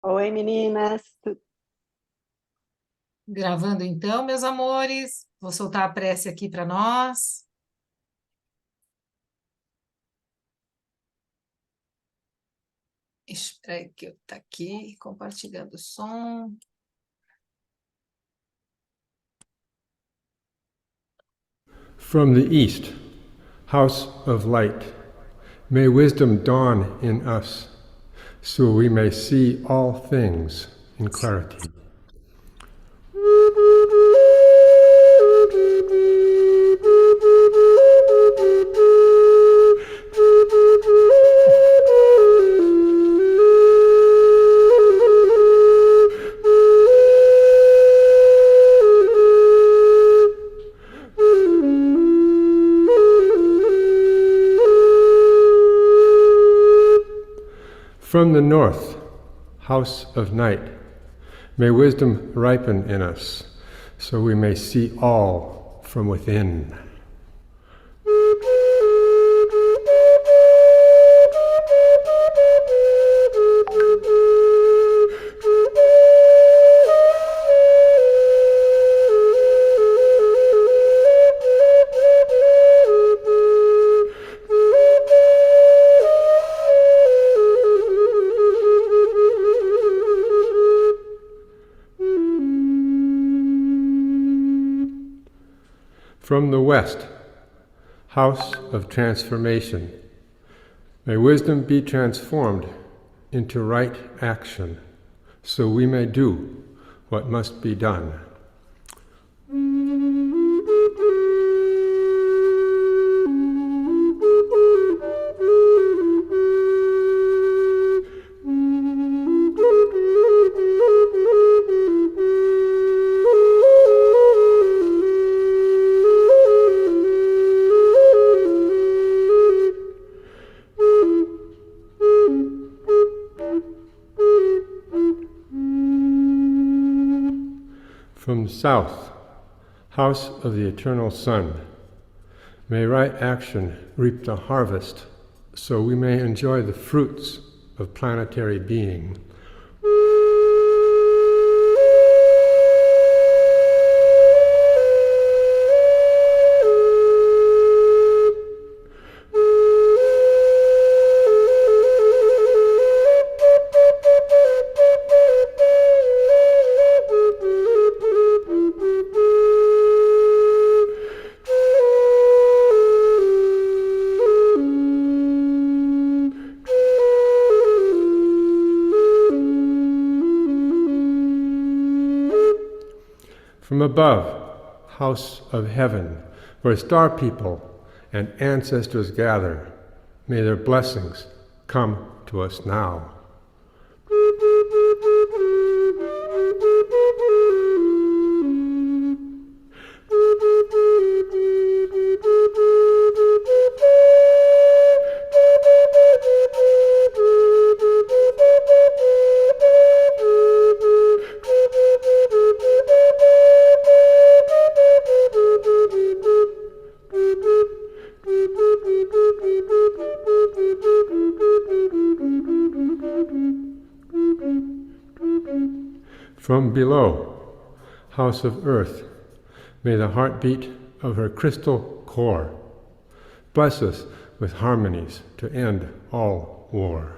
Oi, meninas. Gravando então, meus amores. Vou soltar a prece aqui para nós. Espera aí que eu tá aqui compartilhando o som. From the east, house of light, may wisdom dawn in us, so we may see all things in clarity. From the north, house of night, may wisdom ripen in us, so we may see all from within. From the west, house of transformation, may wisdom be transformed into right action, so we may do what must be done. From the south, house of the eternal sun, may right action reap the harvest, so we may enjoy the fruits of planetary being. From above, house of heaven, where star people and ancestors gather, may their blessings come to us now. From below, house of earth, may the heartbeat of her crystal core bless us with harmonies to end all war.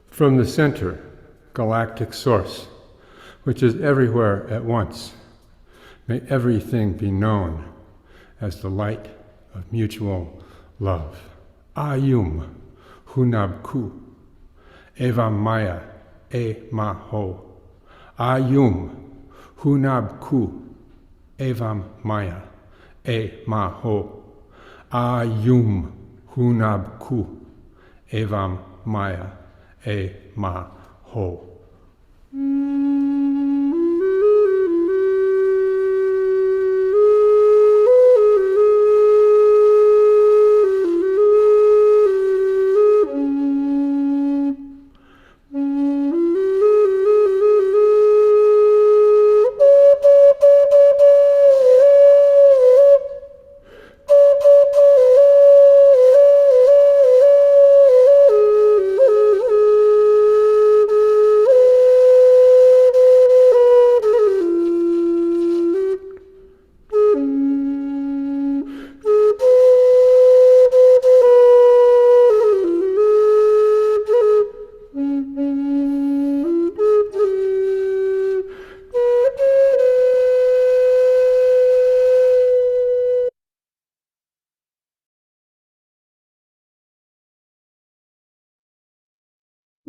From the center, galactic source, which is everywhere at once, may everything be known as the light of mutual love. Ayum Hunabku, Evam Maya, E Maho. Ayum, Hunab Ku, Evam Maya, E Maho. Ayum, Hunab Ku, Evam Maya, E Maho.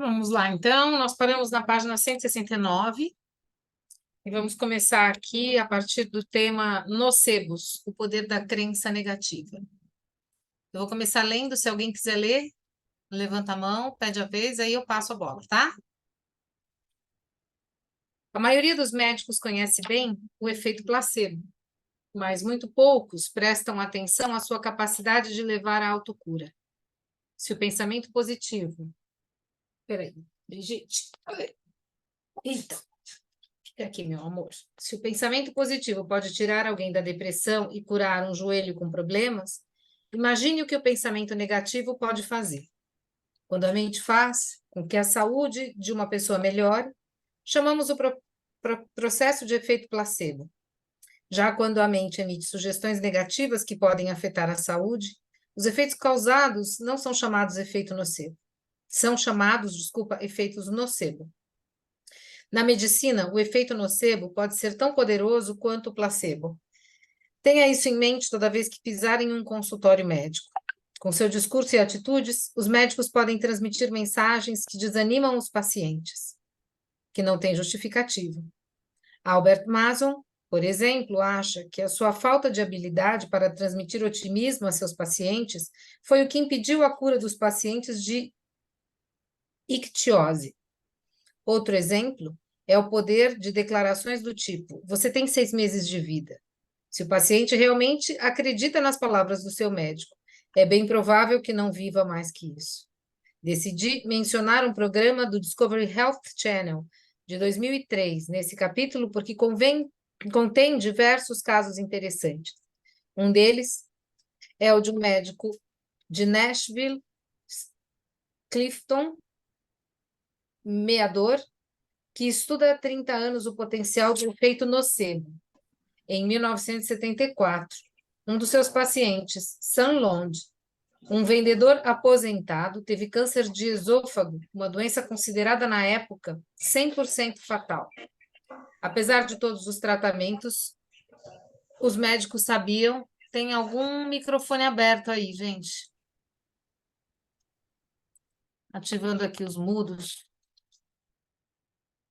Vamos lá, então, nós paramos na página 169 e vamos começar aqui a partir do tema nocebos, o poder da crença negativa. Eu vou começar lendo, se alguém quiser ler, levanta a mão, pede a vez, aí eu passo a bola, tá? A maioria dos médicos conhece bem o efeito placebo, mas muito poucos prestam atenção à sua capacidade de levar à autocura. Se o pensamento positivo... Peraí, Brigitte. Então, fica aqui, meu amor. Se o pensamento positivo pode tirar alguém da depressão e curar um joelho com problemas, imagine o que o pensamento negativo pode fazer. Quando a mente faz com que a saúde de uma pessoa melhore, chamamos o processo de efeito placebo. Já quando a mente emite sugestões negativas que podem afetar a saúde, os efeitos causados não são chamados efeito nocebo. São chamados, efeitos nocebo. Na medicina, o efeito nocebo pode ser tão poderoso quanto o placebo. Tenha isso em mente toda vez que pisar em um consultório médico. Com seu discurso e atitudes, os médicos podem transmitir mensagens que desanimam os pacientes, que não têm justificativa. Albert Mason, por exemplo, acha que a sua falta de habilidade para transmitir otimismo a seus pacientes foi o que impediu a cura dos pacientes de ictiose. Outro exemplo é o poder de declarações do tipo: você tem 6 meses de vida. Se o paciente realmente acredita nas palavras do seu médico, é bem provável que não viva mais que isso. Decidi mencionar um programa do Discovery Health Channel de 2003 nesse capítulo porque contém diversos casos interessantes. Um deles é o de um médico de Nashville, Clifton Meador, que estuda há 30 anos o potencial do efeito nocebo. Em 1974, um dos seus pacientes, Sam Lond, um vendedor aposentado, teve câncer de esôfago, uma doença considerada na época 100% fatal. Apesar de todos os tratamentos, os médicos sabiam... Tem algum microfone aberto aí, gente? Ativando aqui os mudos.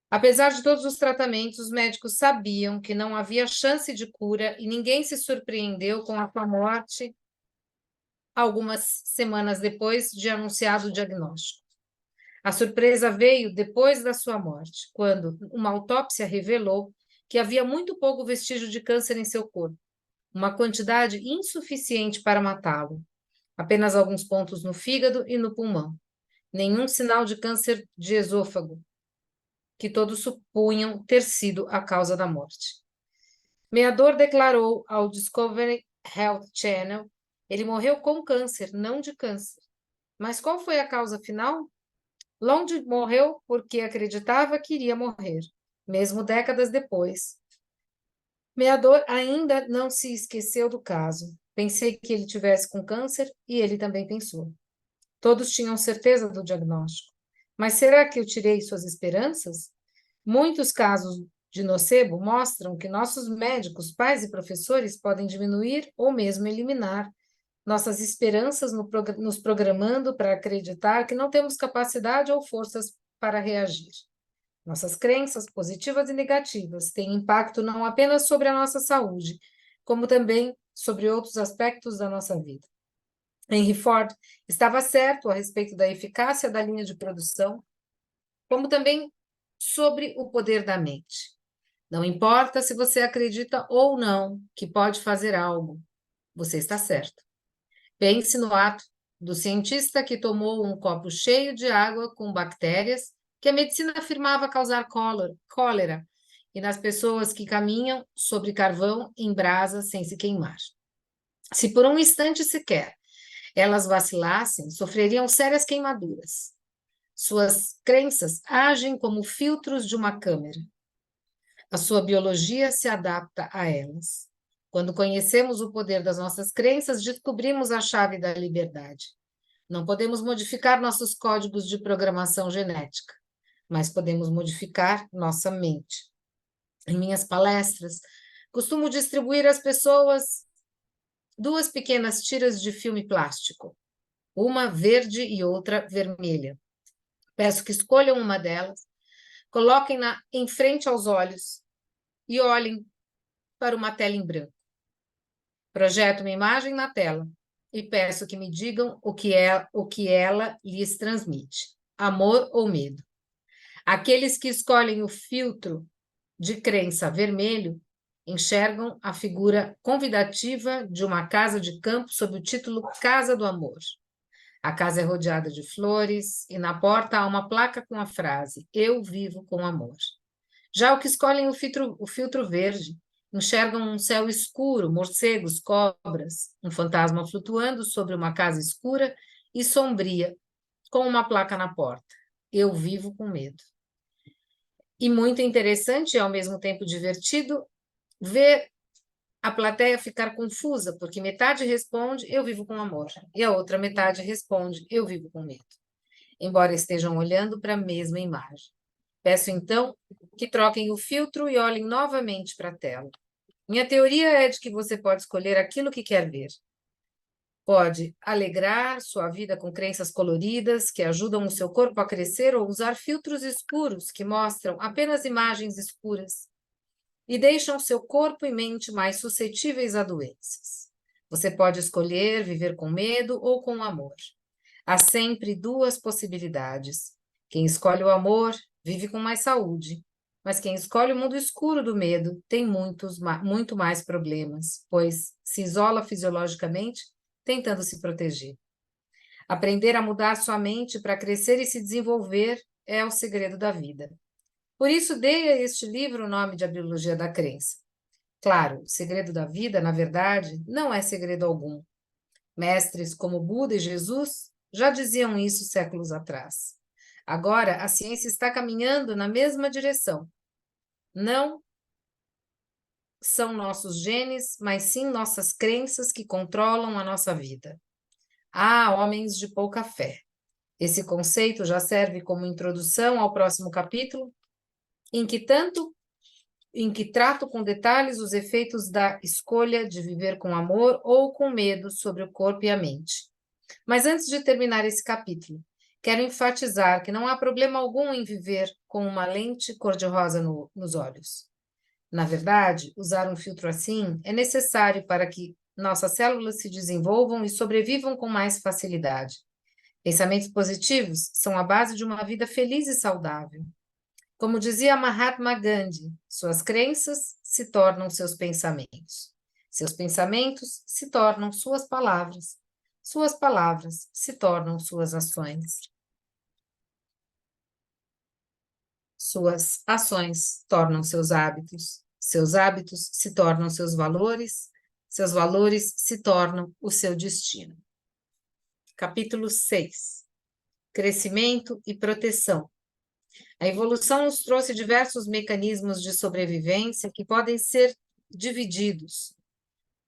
Apesar de todos os tratamentos, os médicos sabiam que não havia chance de cura e ninguém se surpreendeu com a sua morte algumas semanas depois de anunciado o diagnóstico. A surpresa veio depois da sua morte, quando uma autópsia revelou que havia muito pouco vestígio de câncer em seu corpo, uma quantidade insuficiente para matá-lo, apenas alguns pontos no fígado e no pulmão, nenhum sinal de câncer de esôfago, que todos supunham ter sido a causa da morte. Meador declarou ao Discovery Health Channel: ele morreu com câncer, não de câncer. Mas qual foi a causa final? Lond morreu porque acreditava que iria morrer, mesmo décadas depois. Meador ainda não se esqueceu do caso. Pensei que ele tivesse com câncer e ele também pensou. Todos tinham certeza do diagnóstico. Mas será que eu tirei suas esperanças? Muitos casos de nocebo mostram que nossos médicos, pais e professores podem diminuir ou mesmo eliminar nossas esperanças nos programando para acreditar que não temos capacidade ou forças para reagir. Nossas crenças, positivas e negativas, têm impacto não apenas sobre a nossa saúde, como também sobre outros aspectos da nossa vida. Henry Ford estava certo a respeito da eficácia da linha de produção, como também sobre o poder da mente. Não importa se você acredita ou não que pode fazer algo, você está certo. Pense no ato do cientista que tomou um copo cheio de água com bactérias que a medicina afirmava causar cólera, e nas pessoas que caminham sobre carvão em brasa sem se queimar. Se por um instante sequer elas vacilassem, sofreriam sérias queimaduras. Suas crenças agem como filtros de uma câmera. A sua biologia se adapta a elas. Quando conhecemos o poder das nossas crenças, descobrimos a chave da liberdade. Não podemos modificar nossos códigos de programação genética, mas podemos modificar nossa mente. Em minhas palestras, costumo distribuir às pessoas 2 pequenas tiras de filme plástico, uma verde e outra vermelha. Peço que escolham uma delas, coloquem-na em frente aos olhos e olhem para uma tela em branco. Projeto uma imagem na tela e peço que me digam o que ela lhes transmite, amor ou medo. Aqueles que escolhem o filtro de crença vermelho enxergam a figura convidativa de uma casa de campo sob o título Casa do Amor. A casa é rodeada de flores e na porta há uma placa com a frase Eu vivo com amor. Já o que escolhem o filtro verde enxergam um céu escuro, morcegos, cobras, um fantasma flutuando sobre uma casa escura e sombria, com uma placa na porta. Eu vivo com medo. E muito interessante e ao mesmo tempo divertido ver a plateia ficar confusa, porque metade responde, eu vivo com amor, e a outra metade responde, eu vivo com medo, embora estejam olhando para a mesma imagem. Peço, então, que troquem o filtro e olhem novamente para a tela. Minha teoria é de que você pode escolher aquilo que quer ver. Pode alegrar sua vida com crenças coloridas que ajudam o seu corpo a crescer ou usar filtros escuros que mostram apenas imagens escuras e deixam seu corpo e mente mais suscetíveis a doenças. Você pode escolher viver com medo ou com amor. Há sempre 2 possibilidades. Quem escolhe o amor vive com mais saúde, mas quem escolhe o mundo escuro do medo tem muito mais problemas, pois se isola fisiologicamente, tentando se proteger. Aprender a mudar sua mente para crescer e se desenvolver é o segredo da vida. Por isso, dei a este livro o nome de A Biologia da Crença. Claro, o segredo da vida, na verdade, não é segredo algum. Mestres como Buda e Jesus já diziam isso séculos atrás. Agora, a ciência está caminhando na mesma direção. Não são nossos genes, mas sim nossas crenças que controlam a nossa vida. Há homens de pouca fé. Esse conceito já serve como introdução ao próximo capítulo, em que trato com detalhes os efeitos da escolha de viver com amor ou com medo sobre o corpo e a mente. Mas antes de terminar esse capítulo, quero enfatizar que não há problema algum em viver com uma lente cor-de-rosa nos olhos. Na verdade, usar um filtro assim é necessário para que nossas células se desenvolvam e sobrevivam com mais facilidade. Pensamentos positivos são a base de uma vida feliz e saudável. Como dizia Mahatma Gandhi, suas crenças se tornam seus pensamentos. Seus pensamentos se tornam suas palavras. Suas palavras se tornam suas ações. Suas ações tornam seus hábitos se tornam seus valores se tornam o seu destino. Capítulo 6. Crescimento e proteção. A evolução nos trouxe diversos mecanismos de sobrevivência que podem ser divididos,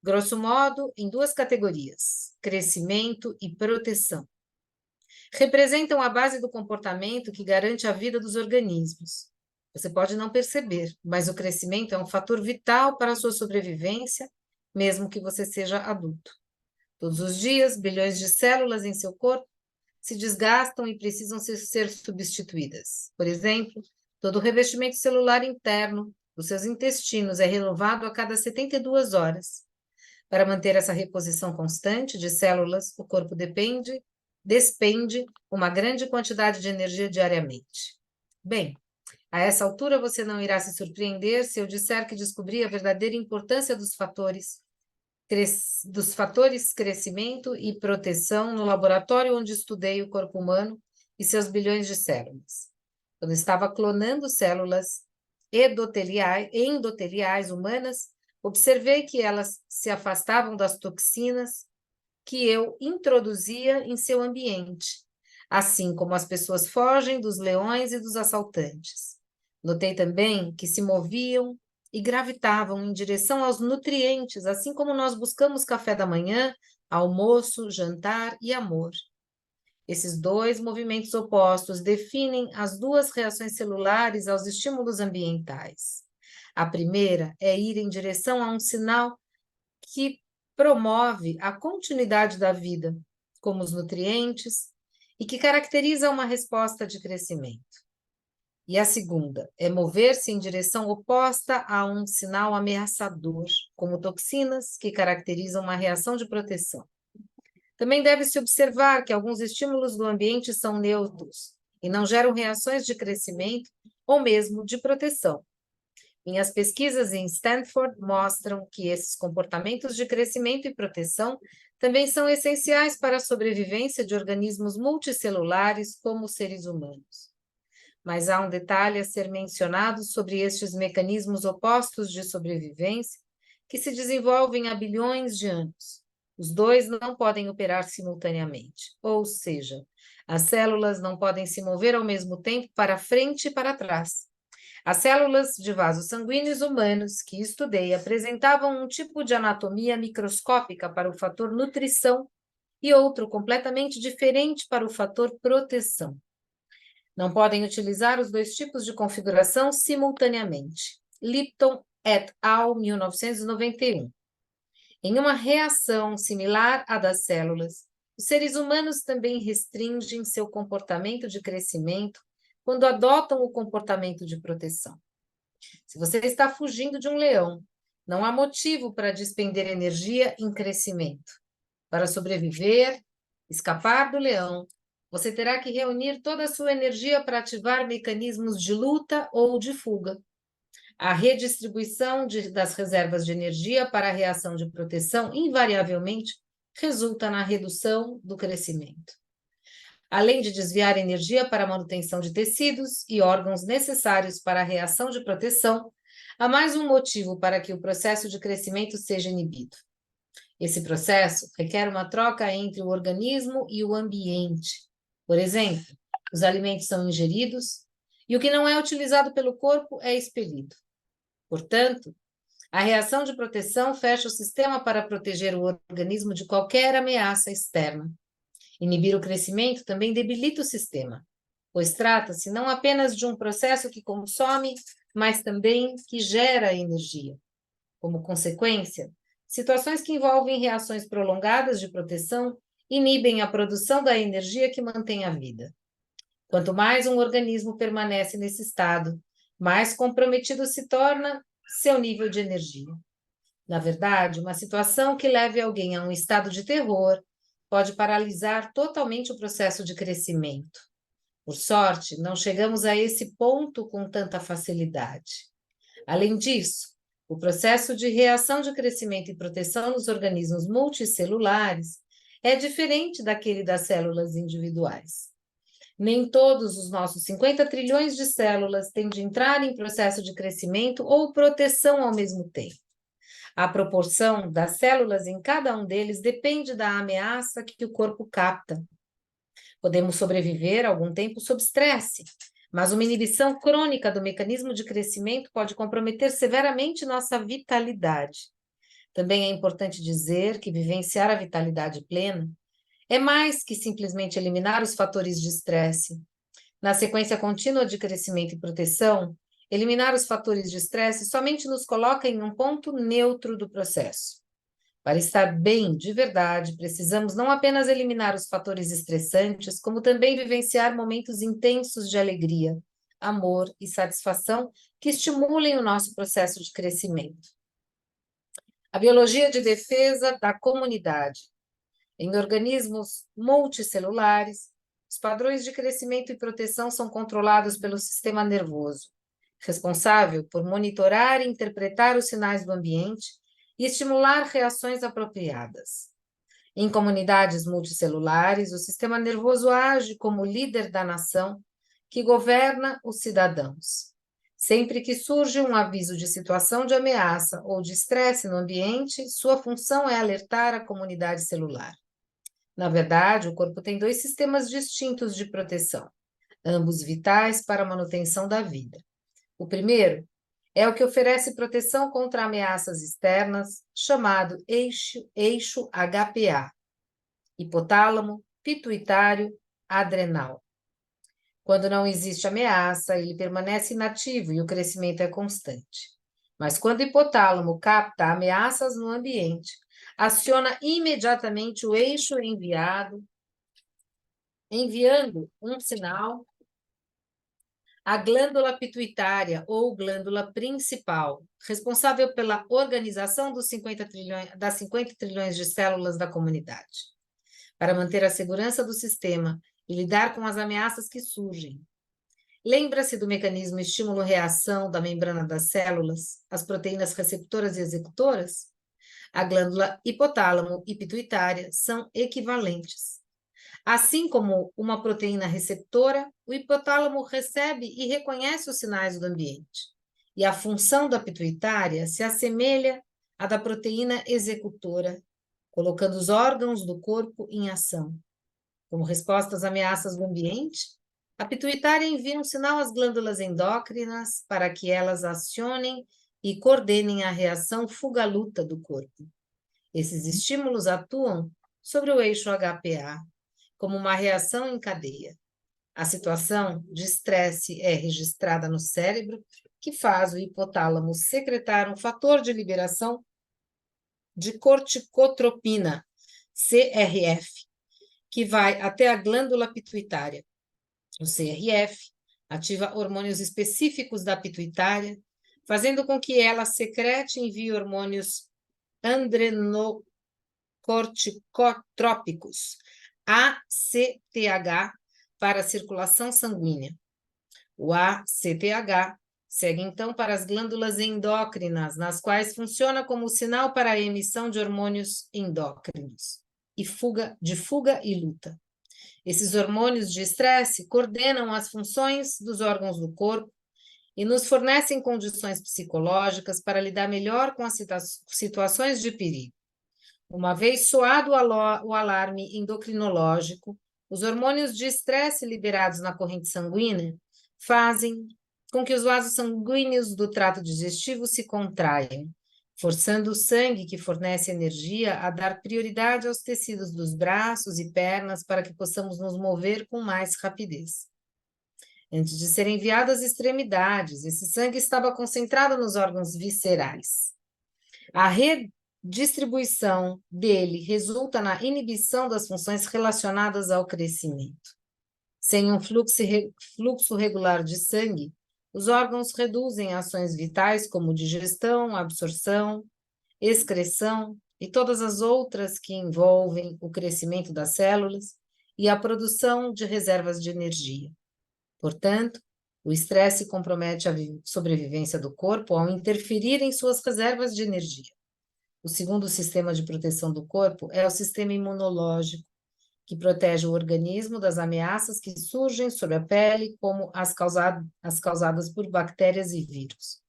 grosso modo, em 2 categorias: crescimento e proteção. Representam a base do comportamento que garante a vida dos organismos. Você pode não perceber, mas o crescimento é um fator vital para a sua sobrevivência, mesmo que você seja adulto. Todos os dias, bilhões de células em seu corpo se desgastam e precisam ser substituídas. Por exemplo, todo o revestimento celular interno dos seus intestinos é renovado a cada 72 horas. Para manter essa reposição constante de células, o corpo despende uma grande quantidade de energia diariamente. Bem, a essa altura você não irá se surpreender se eu disser que descobri a verdadeira importância dos fatores crescimento e proteção no laboratório onde estudei o corpo humano e seus bilhões de células. Quando estava clonando células endoteliais humanas, observei que elas se afastavam das toxinas que eu introduzia em seu ambiente, assim como as pessoas fogem dos leões e dos assaltantes. Notei também que se moviam e gravitavam em direção aos nutrientes, assim como nós buscamos café da manhã, almoço, jantar e amor. Esses dois movimentos opostos definem as duas reações celulares aos estímulos ambientais. A primeira é ir em direção a um sinal que promove a continuidade da vida, como os nutrientes, e que caracteriza uma resposta de crescimento. E a segunda é mover-se em direção oposta a um sinal ameaçador, como toxinas, que caracterizam uma reação de proteção. Também deve-se observar que alguns estímulos do ambiente são neutros e não geram reações de crescimento ou mesmo de proteção. Minhas pesquisas em Stanford mostram que esses comportamentos de crescimento e proteção também são essenciais para a sobrevivência de organismos multicelulares como os seres humanos. Mas há um detalhe a ser mencionado sobre estes mecanismos opostos de sobrevivência que se desenvolvem há bilhões de anos. Os dois não podem operar simultaneamente, ou seja, as células não podem se mover ao mesmo tempo para frente e para trás. As células de vasos sanguíneos humanos que estudei apresentavam um tipo de anatomia microscópica para o fator nutrição e outro completamente diferente para o fator proteção. Não podem utilizar os dois tipos de configuração simultaneamente. Lipton et al. 1991. Em uma reação similar à das células, os seres humanos também restringem seu comportamento de crescimento quando adotam o comportamento de proteção. Se você está fugindo de um leão, não há motivo para despender energia em crescimento. Para sobreviver, escapar do leão, você terá que reunir toda a sua energia para ativar mecanismos de luta ou de fuga. A redistribuição das reservas de energia para a reação de proteção, invariavelmente, resulta na redução do crescimento. Além de desviar energia para a manutenção de tecidos e órgãos necessários para a reação de proteção, há mais um motivo para que o processo de crescimento seja inibido. Esse processo requer uma troca entre o organismo e o ambiente. Por exemplo, os alimentos são ingeridos e o que não é utilizado pelo corpo é expelido. Portanto, a reação de proteção fecha o sistema para proteger o organismo de qualquer ameaça externa. Inibir o crescimento também debilita o sistema, pois trata-se não apenas de um processo que consome, mas também que gera energia. Como consequência, situações que envolvem reações prolongadas de proteção inibem a produção da energia que mantém a vida. Quanto mais um organismo permanece nesse estado, mais comprometido se torna seu nível de energia. Na verdade, uma situação que leve alguém a um estado de terror pode paralisar totalmente o processo de crescimento. Por sorte, não chegamos a esse ponto com tanta facilidade. Além disso, o processo de reação de crescimento e proteção nos organismos multicelulares é diferente daquele das células individuais. Nem todos os nossos 50 trilhões de células têm de entrar em processo de crescimento ou proteção ao mesmo tempo. A proporção das células em cada um deles depende da ameaça que o corpo capta. Podemos sobreviver algum tempo sob estresse, mas uma inibição crônica do mecanismo de crescimento pode comprometer severamente nossa vitalidade. Também é importante dizer que vivenciar a vitalidade plena é mais que simplesmente eliminar os fatores de estresse. Na sequência contínua de crescimento e proteção, eliminar os fatores de estresse somente nos coloca em um ponto neutro do processo. Para estar bem de verdade, precisamos não apenas eliminar os fatores estressantes, como também vivenciar momentos intensos de alegria, amor e satisfação que estimulem o nosso processo de crescimento. A biologia de defesa da comunidade. Em organismos multicelulares, os padrões de crescimento e proteção são controlados pelo sistema nervoso, responsável por monitorar e interpretar os sinais do ambiente e estimular reações apropriadas. Em comunidades multicelulares, o sistema nervoso age como líder da nação que governa os cidadãos. Sempre que surge um aviso de situação de ameaça ou de estresse no ambiente, sua função é alertar a comunidade celular. Na verdade, o corpo tem 2 sistemas distintos de proteção, ambos vitais para a manutenção da vida. O primeiro é o que oferece proteção contra ameaças externas, chamado eixo HPA, hipotálamo, pituitário, adrenal. Quando não existe ameaça, ele permanece inativo e o crescimento é constante. Mas quando o hipotálamo capta ameaças no ambiente, aciona imediatamente o eixo enviando um sinal à glândula pituitária ou glândula principal, responsável pela organização das 50 trilhões de células da comunidade, para manter a segurança do sistema e lidar com as ameaças que surgem. Lembra-se do mecanismo estímulo-reação da membrana das células, as proteínas receptoras e executoras? A glândula hipotálamo e pituitária são equivalentes. Assim como uma proteína receptora, o hipotálamo recebe e reconhece os sinais do ambiente. E a função da pituitária se assemelha à da proteína executora, colocando os órgãos do corpo em ação. Como resposta às ameaças do ambiente, a pituitária envia um sinal às glândulas endócrinas para que elas acionem e coordenem a reação fuga-luta do corpo. Esses estímulos atuam sobre o eixo HPA, como uma reação em cadeia. A situação de estresse é registrada no cérebro, que faz o hipotálamo secretar um fator de liberação de corticotropina, CRF, que vai até a glândula pituitária. O CRF ativa hormônios específicos da pituitária, fazendo com que ela secrete e envie hormônios adrenocorticotrópicos, ACTH, para a circulação sanguínea. O ACTH segue então para as glândulas endócrinas, nas quais funciona como sinal para a emissão de hormônios endócrinos de fuga e luta. Esses hormônios de estresse coordenam as funções dos órgãos do corpo e nos fornecem condições psicológicas para lidar melhor com as situações de perigo. Uma vez soado o alarme endocrinológico, os hormônios de estresse liberados na corrente sanguínea fazem com que os vasos sanguíneos do trato digestivo se contraiam, forçando o sangue que fornece energia a dar prioridade aos tecidos dos braços e pernas para que possamos nos mover com mais rapidez. Antes de ser enviado às extremidades, esse sangue estava concentrado nos órgãos viscerais. A redistribuição dele resulta na inibição das funções relacionadas ao crescimento. Sem um fluxo regular de sangue, os órgãos reduzem ações vitais como digestão, absorção, excreção e todas as outras que envolvem o crescimento das células e a produção de reservas de energia. Portanto, o estresse compromete a sobrevivência do corpo ao interferir em suas reservas de energia. O segundo sistema de proteção do corpo é o sistema imunológico, que protege o organismo das ameaças que surgem sobre a pele, como as causadas por bactérias e vírus.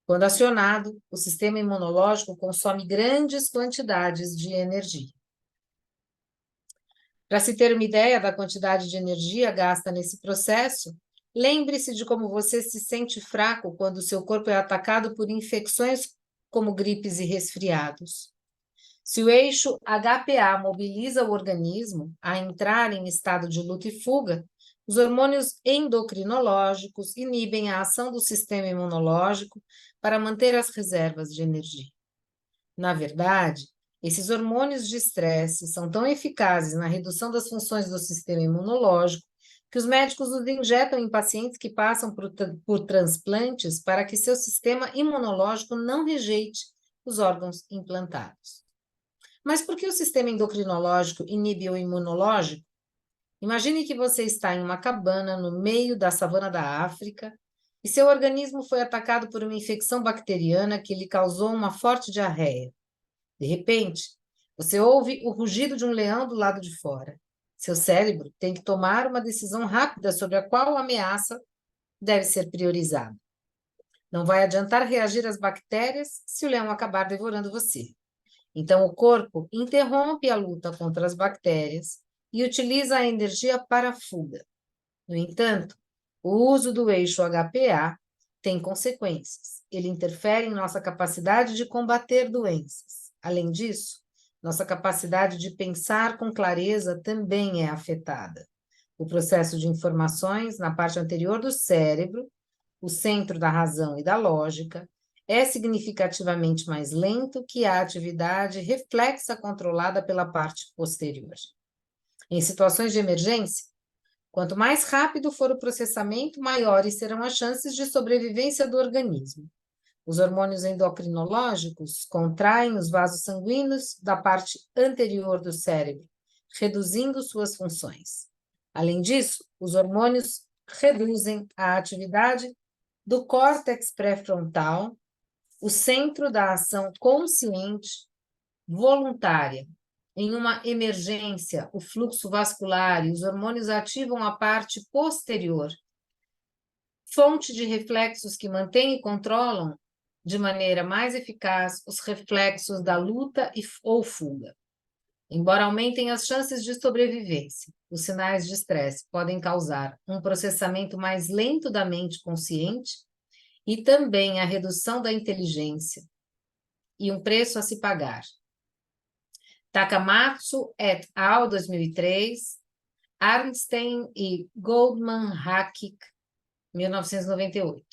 Quando acionado, o sistema imunológico consome grandes quantidades de energia. Para se ter uma ideia da quantidade de energia gasta nesse processo, lembre-se de como você se sente fraco quando o seu corpo é atacado por infecções como gripes e resfriados. Se o eixo HPA mobiliza o organismo a entrar em estado de luta e fuga, os hormônios endocrinológicos inibem a ação do sistema imunológico para manter as reservas de energia. Na verdade, Esses hormônios de estresse são tão eficazes na redução das funções do sistema imunológico que os médicos os injetam em pacientes que passam por transplantes para que seu sistema imunológico não rejeite os órgãos implantados. Mas por que o sistema endocrinológico inibe o imunológico? Imagine que você está em uma cabana no meio da savana da África e seu organismo foi atacado por uma infecção bacteriana que lhe causou uma forte diarreia. De repente, você ouve o rugido de um leão do lado de fora. Seu cérebro tem que tomar uma decisão rápida sobre a qual ameaça deve ser priorizada. Não vai adiantar reagir às bactérias se o leão acabar devorando você. Então, o corpo interrompe a luta contra as bactérias e utiliza a energia para a fuga. No entanto, o uso do eixo HPA tem consequências. Ele interfere em nossa capacidade de combater doenças. Além disso, nossa capacidade de pensar com clareza também é afetada. O processo de informações na parte anterior do cérebro, o centro da razão e da lógica, é significativamente mais lento que a atividade reflexa controlada pela parte posterior. Em situações de emergência, quanto mais rápido for o processamento, maiores serão as chances de sobrevivência do organismo. Os hormônios endocrinológicos contraem os vasos sanguíneos da parte anterior do cérebro, reduzindo suas funções. Além disso, os hormônios reduzem a atividade do córtex pré-frontal, o centro da ação consciente voluntária. Em uma emergência, o fluxo vascular e os hormônios ativam a parte posterior, fonte de reflexos que mantêm e controlam de maneira mais eficaz os reflexos da luta ou fuga. Embora aumentem as chances de sobrevivência, os sinais de estresse podem causar um processamento mais lento da mente consciente e também a redução da inteligência e um preço a se pagar. Takamatsu et al. 2003, Arnstein e Goldman-Hackett, 1998.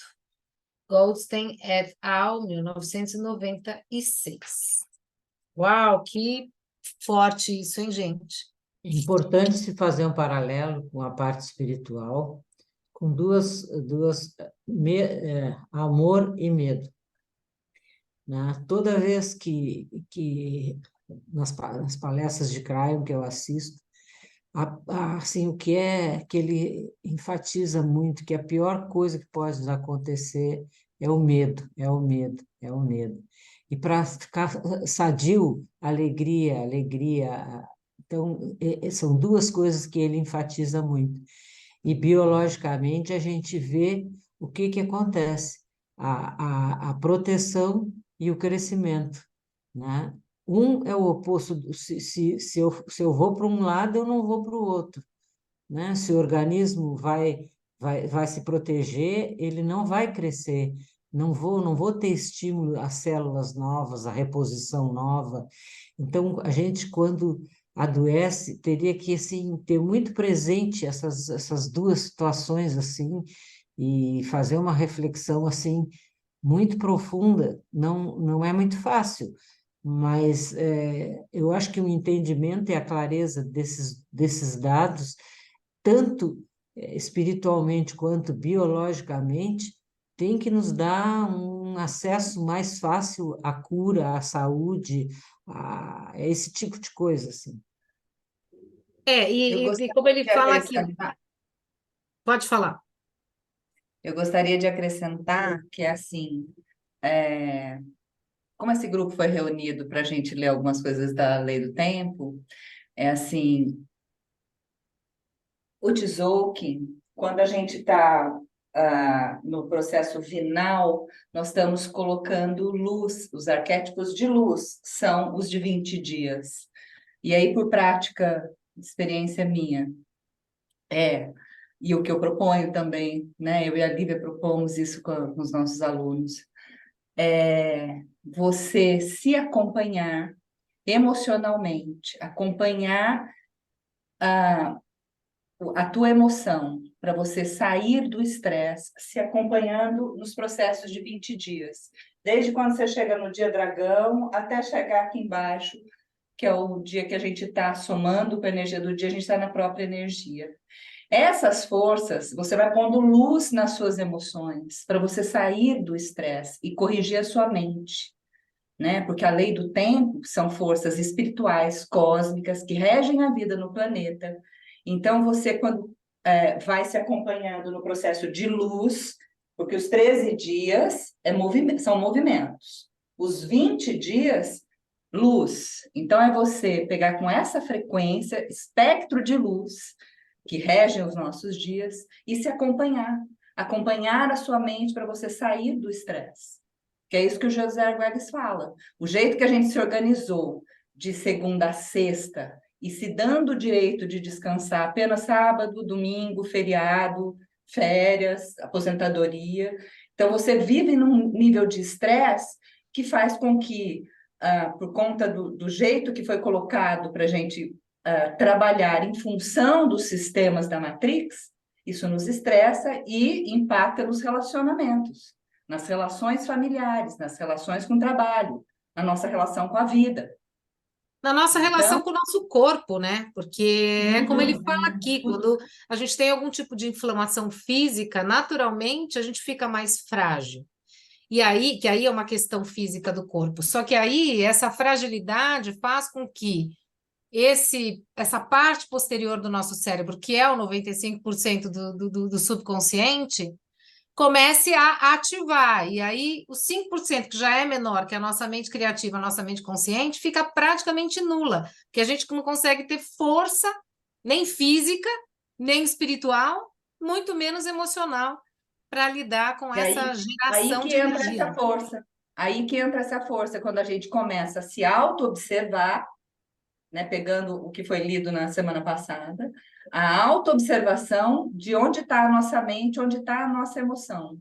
Goldstein et al., 1996. Uau, que forte isso, hein, gente? É importante se fazer um paralelo com a parte espiritual, com amor e medo. Né? Toda vez que nas palestras de Cryon que eu assisto, assim, o que ele enfatiza muito, que a pior coisa que pode nos acontecer é o medo, é o medo, é o medo. E para ficar sadio, alegria. Então, são duas coisas que ele enfatiza muito. E biologicamente a gente vê o que acontece, a proteção e o crescimento, né? Um é o oposto, se eu vou para um lado, eu não vou para o outro, né? Se o organismo vai se proteger, ele não vai crescer, não vou ter estímulo às células novas, à reposição nova. Então, a gente, quando adoece, teria que, assim, ter muito presente essas duas situações, assim, e fazer uma reflexão, assim, muito profunda. Não é muito fácil, mas eu acho que o entendimento e a clareza desses dados, tanto espiritualmente quanto biologicamente, tem que nos dar um acesso mais fácil à cura, à saúde, a esse tipo de coisa, assim. E como ele fala aqui, pode falar. Eu gostaria de acrescentar que, assim, como esse grupo foi reunido para a gente ler algumas coisas da Lei do Tempo, é assim, o Tzolk'in, quando a gente está no processo vinal, nós estamos colocando luz, os arquétipos de luz são os de 20 dias. E aí, por prática, experiência minha, e o que eu proponho também, né? Eu e a Lívia propomos isso com os nossos alunos, você se acompanhar emocionalmente, acompanhar a tua emoção, para você sair do estresse, se acompanhando nos processos de 20 dias. Desde quando você chega no dia dragão, até chegar aqui embaixo, que é o dia que a gente está somando com a energia do dia, a gente está na própria energia. Essas forças, você vai pondo luz nas suas emoções para você sair do estresse e corrigir a sua mente, né? Porque a lei do tempo são forças espirituais, cósmicas, que regem a vida no planeta. Então, você, quando vai se acompanhando no processo de luz, porque os 13 dias são movimentos, os 20 dias, luz. Então, é você pegar com essa frequência, espectro de luz, que regem os nossos dias, e se acompanhar a sua mente para você sair do estresse. Que é isso que o José Arguelles fala. O jeito que a gente se organizou de segunda a sexta e se dando o direito de descansar apenas sábado, domingo, feriado, férias, aposentadoria. Então, você vive num nível de estresse que faz com que, por conta do jeito que foi colocado para a gente trabalhar em função dos sistemas da Matrix, isso nos estressa e impacta nos relacionamentos, nas relações familiares, nas relações com o trabalho, na nossa relação com a vida. Na nossa relação Então, com o nosso corpo, né? Porque é como ele fala aqui, quando a gente tem algum tipo de inflamação física, naturalmente a gente fica mais frágil. E aí, que aí é uma questão física do corpo. Só que aí essa fragilidade faz com que essa parte posterior do nosso cérebro, que é o 95% do subconsciente, comece a ativar. E aí, os 5% que já é menor que a nossa mente criativa, a nossa mente consciente, fica praticamente nula, porque a gente não consegue ter força, nem física, nem espiritual, muito menos emocional, para lidar com e essa aí geração que de entra energia. essa força. Aí que entra essa força, quando a gente começa a se auto-observar, né, pegando o que foi lido na semana passada, a autoobservação de onde está a nossa mente, onde está a nossa emoção.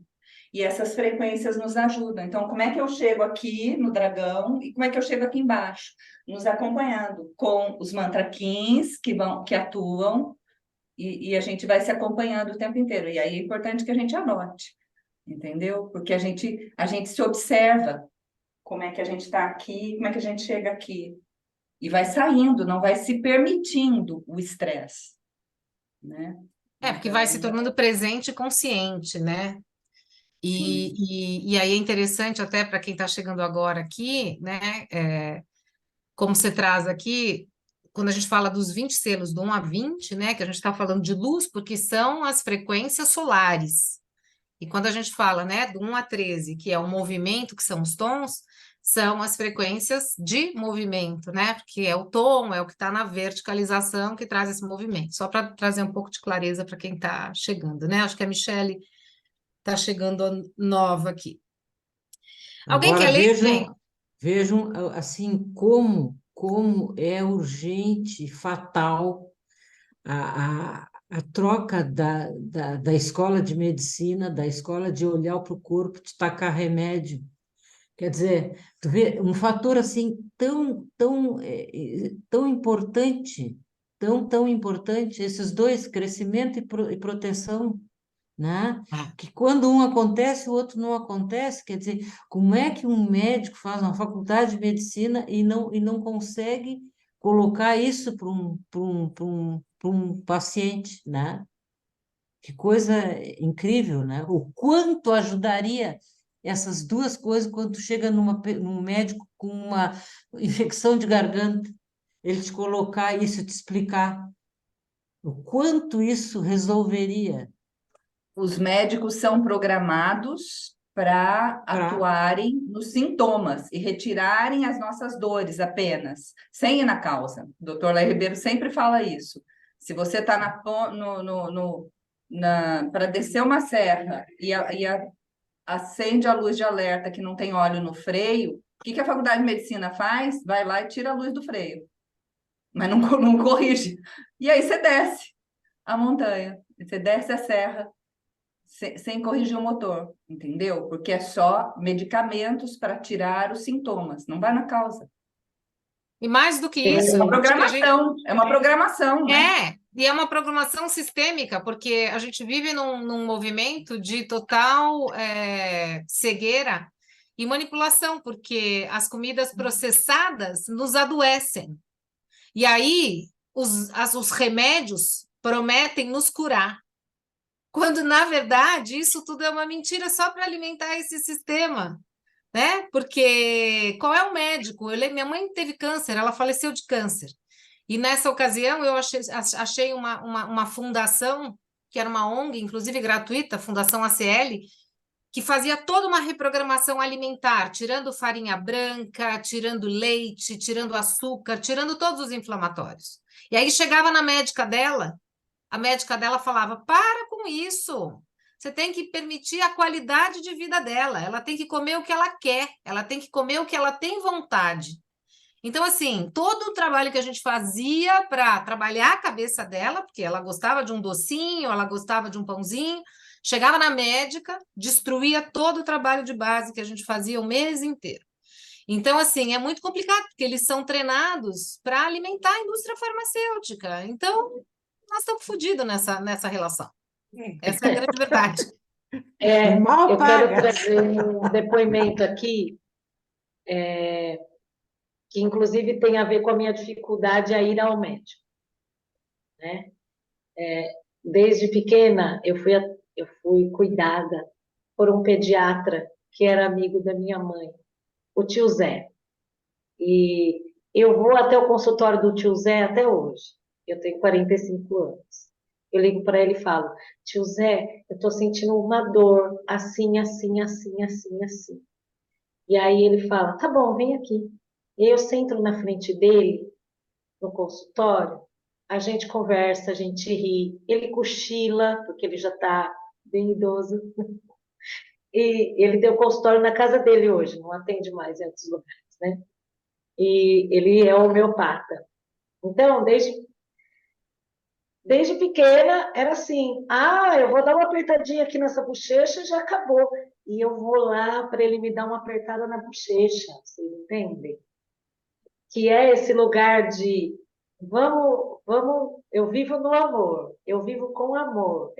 E essas frequências nos ajudam. Então, como é que eu chego aqui no dragão e como é que eu chego aqui embaixo? Nos acompanhando com os mantraquins que atuam e a gente vai se acompanhando o tempo inteiro. E aí é importante que a gente anote, entendeu? Porque a gente se observa como é que a gente está aqui, como é que a gente chega aqui. E vai saindo, não vai se permitindo o estresse, né? Porque vai se Então, tornando presente e consciente, né? sim. E aí é interessante até para quem está chegando agora aqui, né? Como você traz aqui, quando a gente fala dos 20 selos, do 1 a 20, né? Que a gente está falando de luz, porque são as frequências solares. E quando a gente fala, né, do 1 a 13, que é o movimento, que são os tons, são as frequências de movimento, né? Porque é o tom, é o que está na verticalização que traz esse movimento. Só para trazer um pouco de clareza para quem está chegando, né? Acho que a Michele está chegando nova aqui. Alguém Agora quer ler, gente? vejam assim como é urgente, fatal a troca da escola de medicina, da escola de olhar para o corpo, de tacar remédio. Quer dizer, tu vê um fator assim tão importante, tão importante, esses dois, crescimento e proteção, né? Que quando um acontece, o outro não acontece. Quer dizer, como é que um médico faz uma faculdade de medicina e não consegue colocar isso para um paciente, né? Que coisa incrível, né? O quanto ajudaria essas duas coisas quando tu chega num médico com uma infecção de garganta, ele te colocar isso, te explicar o quanto isso resolveria Os médicos são programados para para atuarem nos sintomas e retirarem as nossas dores apenas, sem ir na causa. O doutor Léo Ribeiro sempre fala isso. Se você está para descer uma serra acende a luz de alerta que não tem óleo no freio, o que a faculdade de medicina faz? Vai lá e tira a luz do freio, mas não corrige. E aí você desce a montanha, você desce a serra sem corrigir o motor, entendeu? Porque é só medicamentos para tirar os sintomas, não vai na causa. E mais do que É isso, uma acho que a gente programação, né? e é uma programação sistêmica, porque a gente vive num movimento de total cegueira e manipulação, porque as comidas processadas nos adoecem. E aí, os remédios prometem nos curar, quando, na verdade, isso tudo é uma mentira só para alimentar esse sistema, né? Porque qual é o médico? Minha mãe teve câncer, ela faleceu de câncer. E nessa ocasião eu achei uma fundação, que era uma ONG, inclusive gratuita, Fundação ACL, que fazia toda uma reprogramação alimentar, tirando farinha branca, tirando leite, tirando açúcar, tirando todos os inflamatórios. E aí chegava na médica dela, a médica dela falava: para com isso. Você tem que permitir a qualidade de vida dela. Ela tem que comer o que ela quer, ela tem que comer o que ela tem vontade. Então, assim, todo o trabalho que a gente fazia para trabalhar a cabeça dela, porque ela gostava de um docinho, ela gostava de um pãozinho, chegava na médica, destruía todo o trabalho de base que a gente fazia o mês inteiro. Então, assim, é muito complicado, porque eles são treinados para alimentar a indústria farmacêutica. Então, nós estamos fodidos nessa relação. Essa é a grande verdade. Mal Eu quero paga. trazer um depoimento aqui, que inclusive tem a ver com a minha dificuldade a ir ao médico, né? Desde pequena, eu fui cuidada por um pediatra que era amigo da minha mãe, o tio Zé. E eu vou até o consultório do tio Zé até hoje. Eu tenho 45 anos. Eu ligo para ele e falo: tio Zé, eu estou sentindo uma dor assim, assim, assim, assim, assim. E aí ele fala: tá bom, vem aqui. E aí eu sento na frente dele, no consultório, a gente conversa, a gente ri, ele cochila, porque ele já está bem idoso. E ele tem o consultório na casa dele hoje, não atende mais em outros lugares, né? E ele é homeopata. Então, desde pequena, era assim: ah, eu vou dar uma apertadinha aqui nessa bochecha e já acabou. E eu vou lá para ele me dar uma apertada na bochecha, vocês entendem? Que é esse lugar de vamos, eu vivo no amor, eu vivo com amor.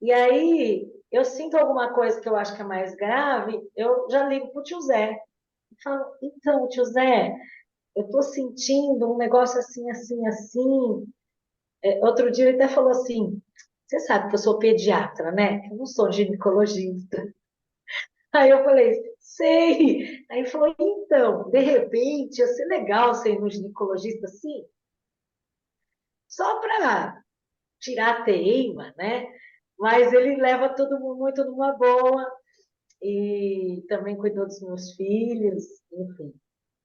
E aí, eu sinto alguma coisa que eu acho que é mais grave, eu já ligo pro tio Zé. E falo: então, tio Zé, eu tô sentindo um negócio assim, assim, assim. Outro dia ele até falou assim: você sabe que eu sou pediatra, né? Eu não sou ginecologista. Aí eu falei: sei. Aí ele falou: então, de repente, ia ser legal ser um ginecologista assim, só para tirar a teima, né? Mas ele leva tudo muito numa boa e também cuidou dos meus filhos, enfim.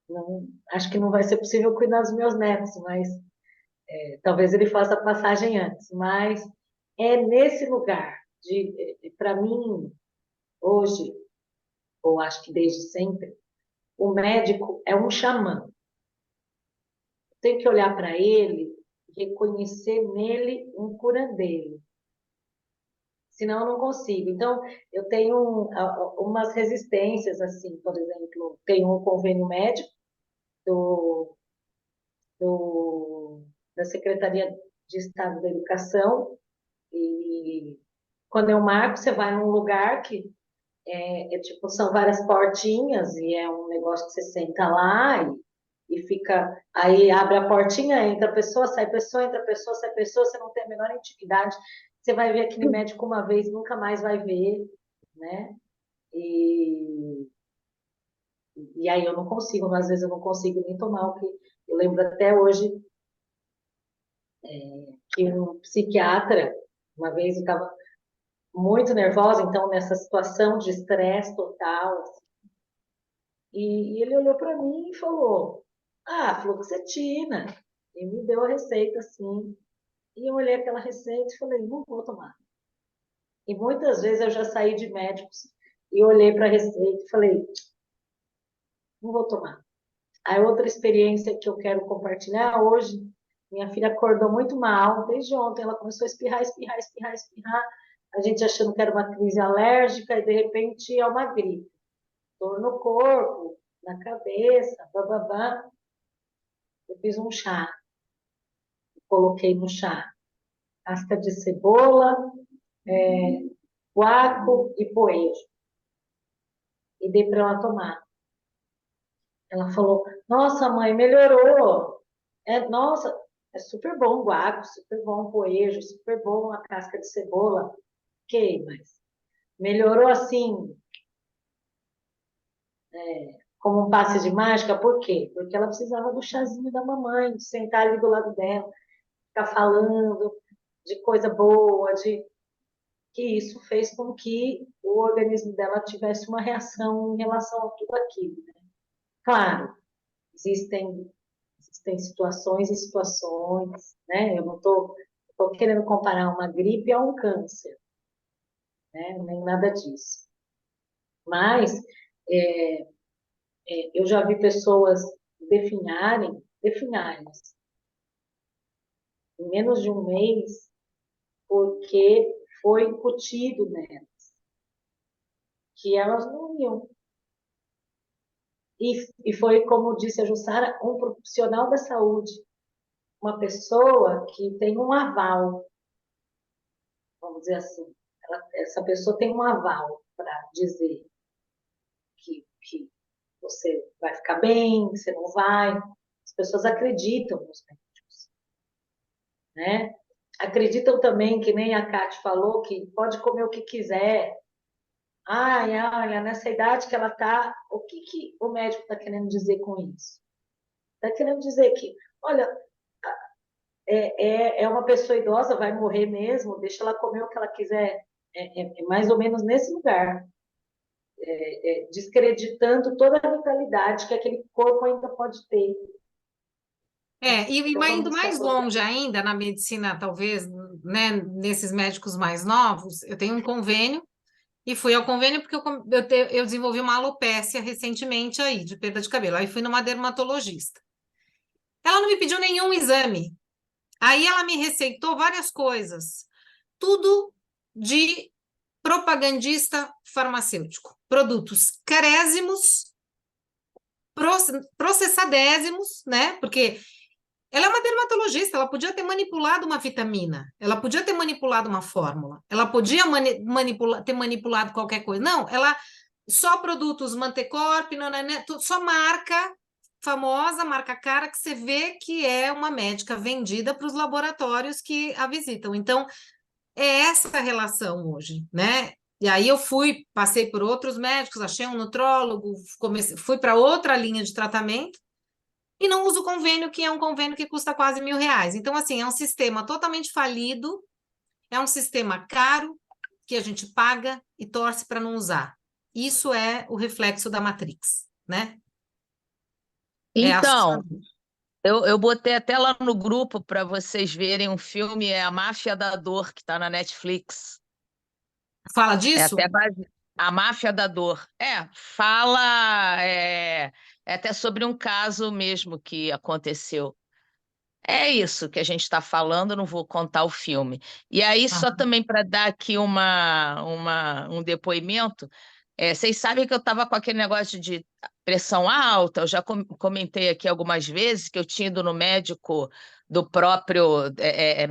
Não, acho que não vai ser possível cuidar dos meus netos, mas talvez ele faça a passagem antes. Mas é nesse lugar para mim, hoje, ou acho que desde sempre, o médico é um xamã. Tem que olhar para ele, reconhecer nele um curandeiro. Senão eu não consigo. Então, eu tenho umas resistências, assim, por exemplo, tenho um convênio médico do, da Secretaria de Estado da Educação, e quando eu marco, você vai num lugar que tipo, são várias portinhas, e é um negócio que você senta lá e fica, aí abre a portinha, entra a pessoa, sai pessoa, entra a pessoa, sai pessoa, você não tem a menor intimidade, você vai ver aquele médico uma vez, nunca mais vai ver, né? E, e aí eu não consigo, às vezes eu não consigo nem tomar o que... Eu lembro até hoje que um psiquiatra, uma vez eu estava muito nervosa, então nessa situação de estresse total, assim, e ele olhou para mim e falou: ah, fluoxetina. E me deu a receita assim. E eu olhei aquela receita e falei: não vou tomar. E muitas vezes eu já saí de médicos e olhei para a receita e falei: não vou tomar. Aí outra experiência que eu quero compartilhar hoje, minha filha acordou muito mal, desde ontem ela começou a espirrar, espirrar, espirrar, espirrar, a gente achando que era uma crise alérgica e de repente é uma gripe. Dor no corpo, na cabeça, bababá. Eu fiz um chá, coloquei no chá casca de cebola, guaco e poejo. E dei para ela tomar. Ela falou: nossa, mãe, melhorou. Nossa, é super bom o guaco, super bom o poejo, super bom a casca de cebola. Ok, mas melhorou assim, como um passe de mágica, por quê? Porque ela precisava do chazinho da mamãe, de sentar ali do lado dela, ficar falando de coisa boa, de que isso fez com que o organismo dela tivesse uma reação em relação a tudo aquilo. Né? Claro, existem situações e situações, né? Eu não estou querendo comparar uma gripe a um câncer, né? Nem nada disso. Mas é, eu já vi pessoas definharem em menos de um mês, porque foi incutido nelas que elas não iam. E foi, como disse a Jussara, um profissional da saúde, uma pessoa que tem um aval, vamos dizer assim. Essa pessoa tem um aval para dizer que você vai ficar bem, você não vai. As pessoas acreditam nos médicos, né? Acreditam também, que nem a Kate falou, que pode comer o que quiser. Ai, olha, nessa idade que ela está, o que o médico está querendo dizer com isso? Está querendo dizer que, olha, é uma pessoa idosa, vai morrer mesmo, deixa ela comer o que ela quiser. É mais ou menos nesse lugar, descreditando toda a vitalidade que aquele corpo ainda pode ter. E Então, indo vamos se mais aproximar. longe ainda na medicina, talvez, né, nesses médicos mais novos, eu tenho um convênio e fui ao convênio porque eu desenvolvi uma alopécia recentemente aí, de perda de cabelo. Aí fui numa dermatologista. Ela não me pediu nenhum exame. Aí ela me receitou várias coisas, tudo de propagandista farmacêutico. Produtos carésimos, processadésimos, né? Porque ela é uma dermatologista, ela podia ter manipulado uma vitamina, ela podia ter manipulado uma fórmula, ela podia ter manipulado qualquer coisa. Não, ela só produtos Mantecorp, só marca famosa, marca cara, que você vê que é uma médica vendida para os laboratórios que a visitam. Então, é essa a relação hoje, né? E aí eu passei por outros médicos, achei um nutrólogo, fui para outra linha de tratamento, e não uso o convênio, que é um convênio que custa quase R$ 1.000. Então, assim, é um sistema totalmente falido, é um sistema caro, que a gente paga e torce para não usar. Isso é o reflexo da Matrix, né? É Então, assustador. eu botei até lá no grupo para vocês verem um filme, é A Máfia da Dor, que está na Netflix. Fala É disso? até A Máfia da Dor. Fala, é até sobre um caso mesmo que aconteceu. É isso que a gente está falando, eu não vou contar o filme. E aí, Ah, só também para dar aqui um depoimento, vocês sabem que eu estava com aquele negócio de pressão alta, eu já comentei aqui algumas vezes que eu tinha ido no médico do próprio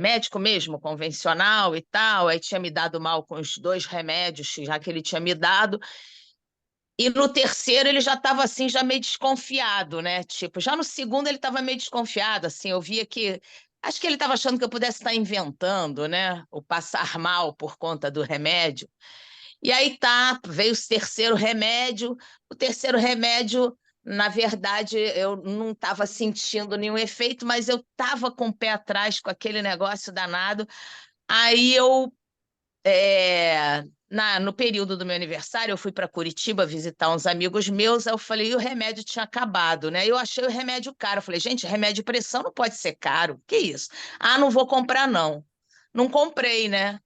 médico mesmo, convencional e tal, aí tinha me dado mal com os 2 remédios, já que ele tinha me dado. E no terceiro ele já estava assim, já meio desconfiado, né? Tipo, já no segundo ele estava meio desconfiado, assim, eu via que. Acho que ele estava achando que eu pudesse estar inventando, né? O passar mal por conta do remédio. E aí tá, veio o terceiro remédio, na verdade, eu não estava sentindo nenhum efeito, mas eu estava com o pé atrás com aquele negócio danado. Aí eu no período do meu aniversário, eu fui para Curitiba visitar uns amigos meus, aí eu falei, e o remédio tinha acabado, né? Eu achei o remédio caro. Eu falei, gente, remédio de pressão não pode ser caro. Que isso? Ah, não vou comprar, não. Não comprei, né?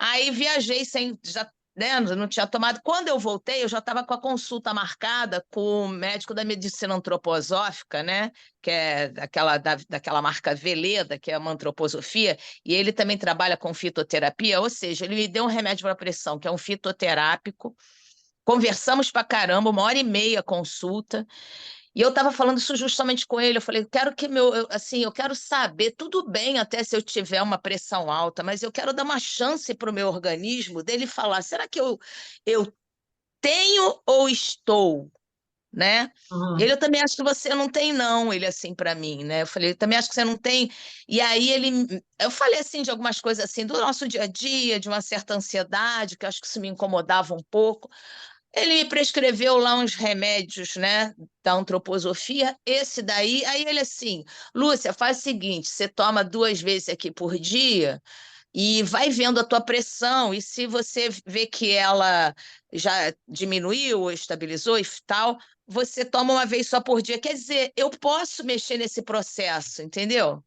Aí viajei sem, já, né, não tinha tomado. Quando eu voltei, eu já estava com a consulta marcada com o médico da medicina antroposófica, né, que é daquela marca Veleda, que é uma antroposofia, e ele também trabalha com fitoterapia, ou seja, ele me deu um remédio para pressão, que é um fitoterápico. Conversamos pra caramba, 1h30 a consulta. E eu estava falando isso justamente com ele. Eu falei, eu quero que assim, eu quero saber, tudo bem até se eu tiver uma pressão alta, mas eu quero dar uma chance para o meu organismo dele falar, será que eu tenho ou estou? né? Aham. Ele, eu também acho que você não tem, não, ele assim para mim, né? Eu falei, eu também acho que você não tem. E aí eu falei assim de algumas coisas assim do nosso dia a dia, de uma certa ansiedade, que eu acho que isso me incomodava um pouco. Ele me prescreveu lá uns remédios, né, da antroposofia, esse daí, aí ele assim, Lúcia, faz o seguinte, você toma 2 vezes aqui por dia e vai vendo a tua pressão, e se você vê que ela já diminuiu ou estabilizou e tal, você toma 1 vez só por dia. Quer dizer, eu posso mexer nesse processo, entendeu?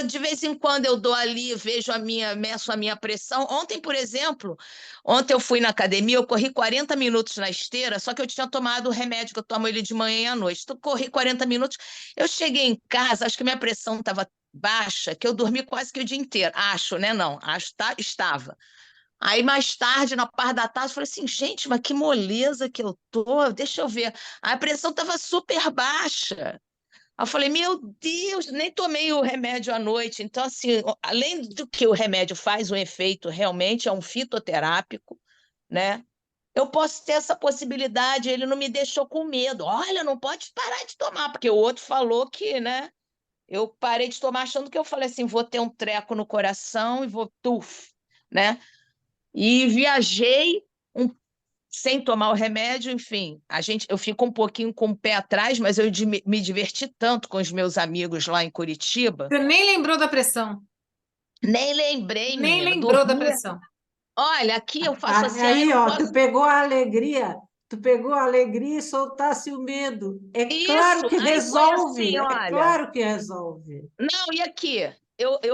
De vez em quando eu dou ali, meço a minha pressão. Ontem, por exemplo, ontem eu fui na academia, eu corri 40 minutos na esteira, só que eu tinha tomado o remédio, que eu tomo ele de manhã e à noite. Então, corri 40 minutos. Eu cheguei em casa, acho que minha pressão estava baixa, que eu dormi quase que o dia inteiro. Acho, né? Não, acho, tá, estava. Aí, mais tarde, na parte da tarde, eu falei assim, gente, mas que moleza que eu tô, deixa eu ver. A pressão estava super baixa. Aí eu falei, meu Deus, nem tomei o remédio à noite. Então, assim, além do que o remédio faz, um efeito realmente é um fitoterápico, né? Eu posso ter essa possibilidade, ele não me deixou com medo. Olha, não pode parar de tomar, porque o outro falou que, né? Eu parei de tomar achando que eu falei assim, vou ter um treco no coração e vou, tuf, né? E viajei um sem tomar o remédio, enfim, eu fico um pouquinho com o pé atrás, mas me diverti tanto com os meus amigos lá em Curitiba. Você nem lembrou da pressão. Nem lembrei, Nem menina, lembrou da dormi. pressão. Olha, aqui eu faço assim, eu Aí, não ó, posso. tu pegou a alegria e soltasse o medo. É claro Isso, que aí foi assim, resolve, é olha. claro que resolve. Não, e aqui?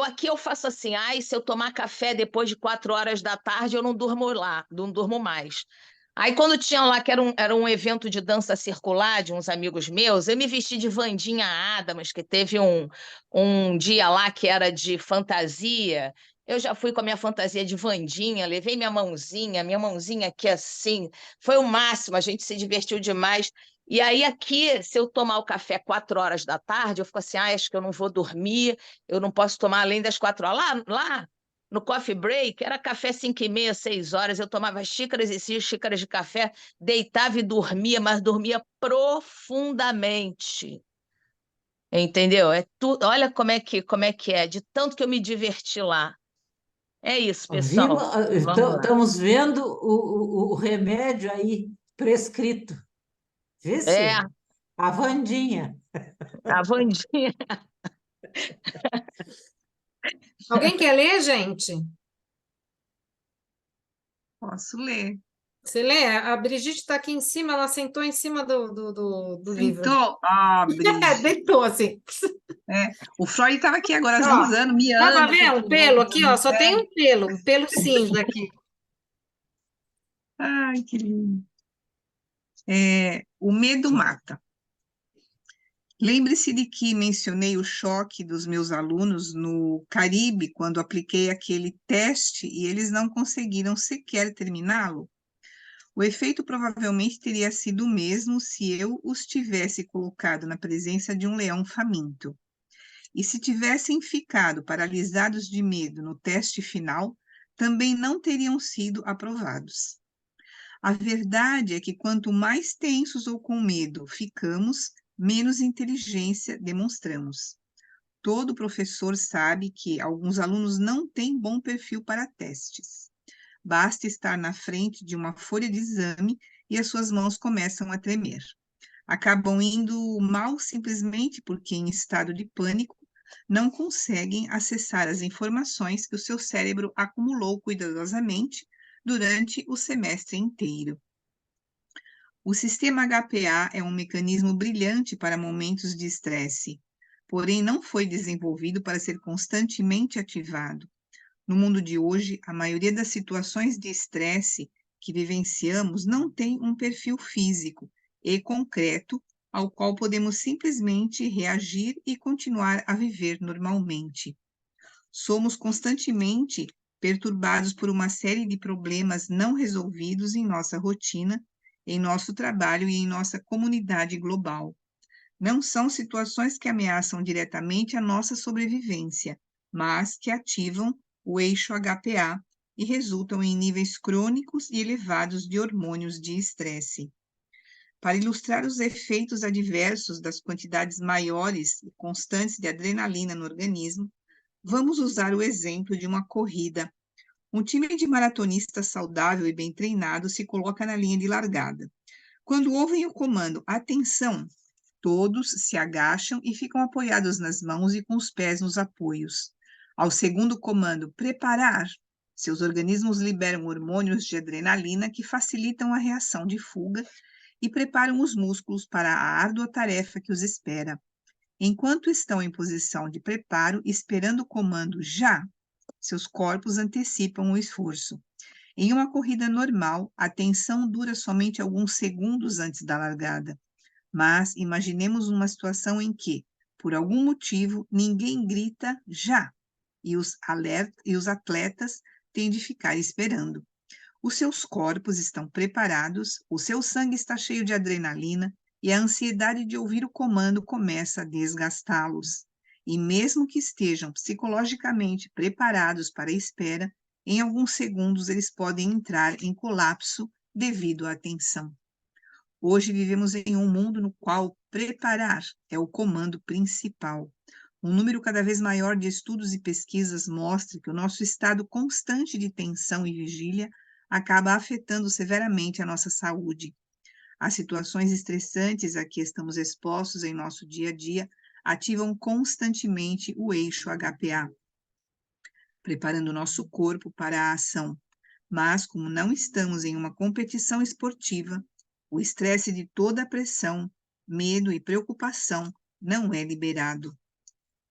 Aqui eu faço assim, se eu tomar café depois de 4 horas da tarde, eu não durmo lá, não durmo mais. Aí quando tinha lá, que era um evento de dança circular de uns amigos meus, eu me vesti de Wandinha Adams, que teve um dia lá que era de fantasia. Eu já fui com a minha fantasia de Wandinha, levei minha mãozinha aqui assim, foi o máximo, a gente se divertiu demais. E aí, aqui, se eu tomar o café 4 horas da tarde, eu fico assim, acho que eu não vou dormir, eu não posso tomar além das 4 horas. Lá no coffee break, era café 5h30, 6 horas, eu tomava xícaras e xícaras de café, deitava e dormia, mas dormia profundamente. Entendeu? Olha como é que é, de tanto que eu me diverti lá. É isso, Vimos, pessoal. Vamos lá. estamos vendo o remédio aí prescrito. É, Vice? A Wandinha. a Wandinha. Alguém quer ler, gente? Posso ler. Você lê? A Brigitte está aqui em cima, ela sentou em cima do livro. Sentou? Ah, Brigitte. Deitou assim. É. O Freud estava aqui agora Ó, avisando, dá para miando, ver um pelo aqui, ó? Só tem É. um pelo cinza aqui. Ai, que lindo. O medo mata. Lembre-se de que mencionei o choque dos meus alunos no Caribe, quando apliquei aquele teste e eles não conseguiram sequer terminá-lo? O efeito provavelmente teria sido o mesmo se eu os tivesse colocado na presença de um leão faminto. E se tivessem ficado paralisados de medo no teste final, também não teriam sido aprovados. A verdade é que quanto mais tensos ou com medo ficamos, menos inteligência demonstramos. Todo professor sabe que alguns alunos não têm bom perfil para testes. Basta estar na frente de uma folha de exame e as suas mãos começam a tremer. Acabam indo mal simplesmente porque, em estado de pânico, não conseguem acessar as informações que o seu cérebro acumulou cuidadosamente durante o semestre inteiro. O sistema HPA é um mecanismo brilhante para momentos de estresse, porém não foi desenvolvido para ser constantemente ativado. No mundo de hoje, a maioria das situações de estresse que vivenciamos não tem um perfil físico e concreto ao qual podemos simplesmente reagir e continuar a viver normalmente. Somos constantemente perturbados por uma série de problemas não resolvidos em nossa rotina, em nosso trabalho e em nossa comunidade global. Não são situações que ameaçam diretamente a nossa sobrevivência, mas que ativam o eixo HPA e resultam em níveis crônicos e elevados de hormônios de estresse. Para ilustrar os efeitos adversos das quantidades maiores e constantes de adrenalina no organismo, vamos usar o exemplo de uma corrida. Um time de maratonistas saudável e bem treinado se coloca na linha de largada. Quando ouvem o comando "atenção", todos se agacham e ficam apoiados nas mãos e com os pés nos apoios. Ao segundo comando "preparar", seus organismos liberam hormônios de adrenalina que facilitam a reação de fuga e preparam os músculos para a árdua tarefa que os espera. Enquanto estão em posição de preparo, esperando o comando "já", seus corpos antecipam o esforço. Em uma corrida normal, a tensão dura somente alguns segundos antes da largada. Mas imaginemos uma situação em que, por algum motivo, ninguém grita "já", e os atletas têm de ficar esperando. Os seus corpos estão preparados, o seu sangue está cheio de adrenalina e a ansiedade de ouvir o comando começa a desgastá-los. E mesmo que estejam psicologicamente preparados para a espera, em alguns segundos eles podem entrar em colapso devido à tensão. Hoje vivemos em um mundo no qual preparar é o comando principal. Um número cada vez maior de estudos e pesquisas mostra que o nosso estado constante de tensão e vigília acaba afetando severamente a nossa saúde. As situações estressantes a que estamos expostos em nosso dia a dia ativam constantemente o eixo HPA, preparando nosso corpo para a ação. Mas, como não estamos em uma competição esportiva, o estresse de toda a pressão, medo e preocupação não é liberado.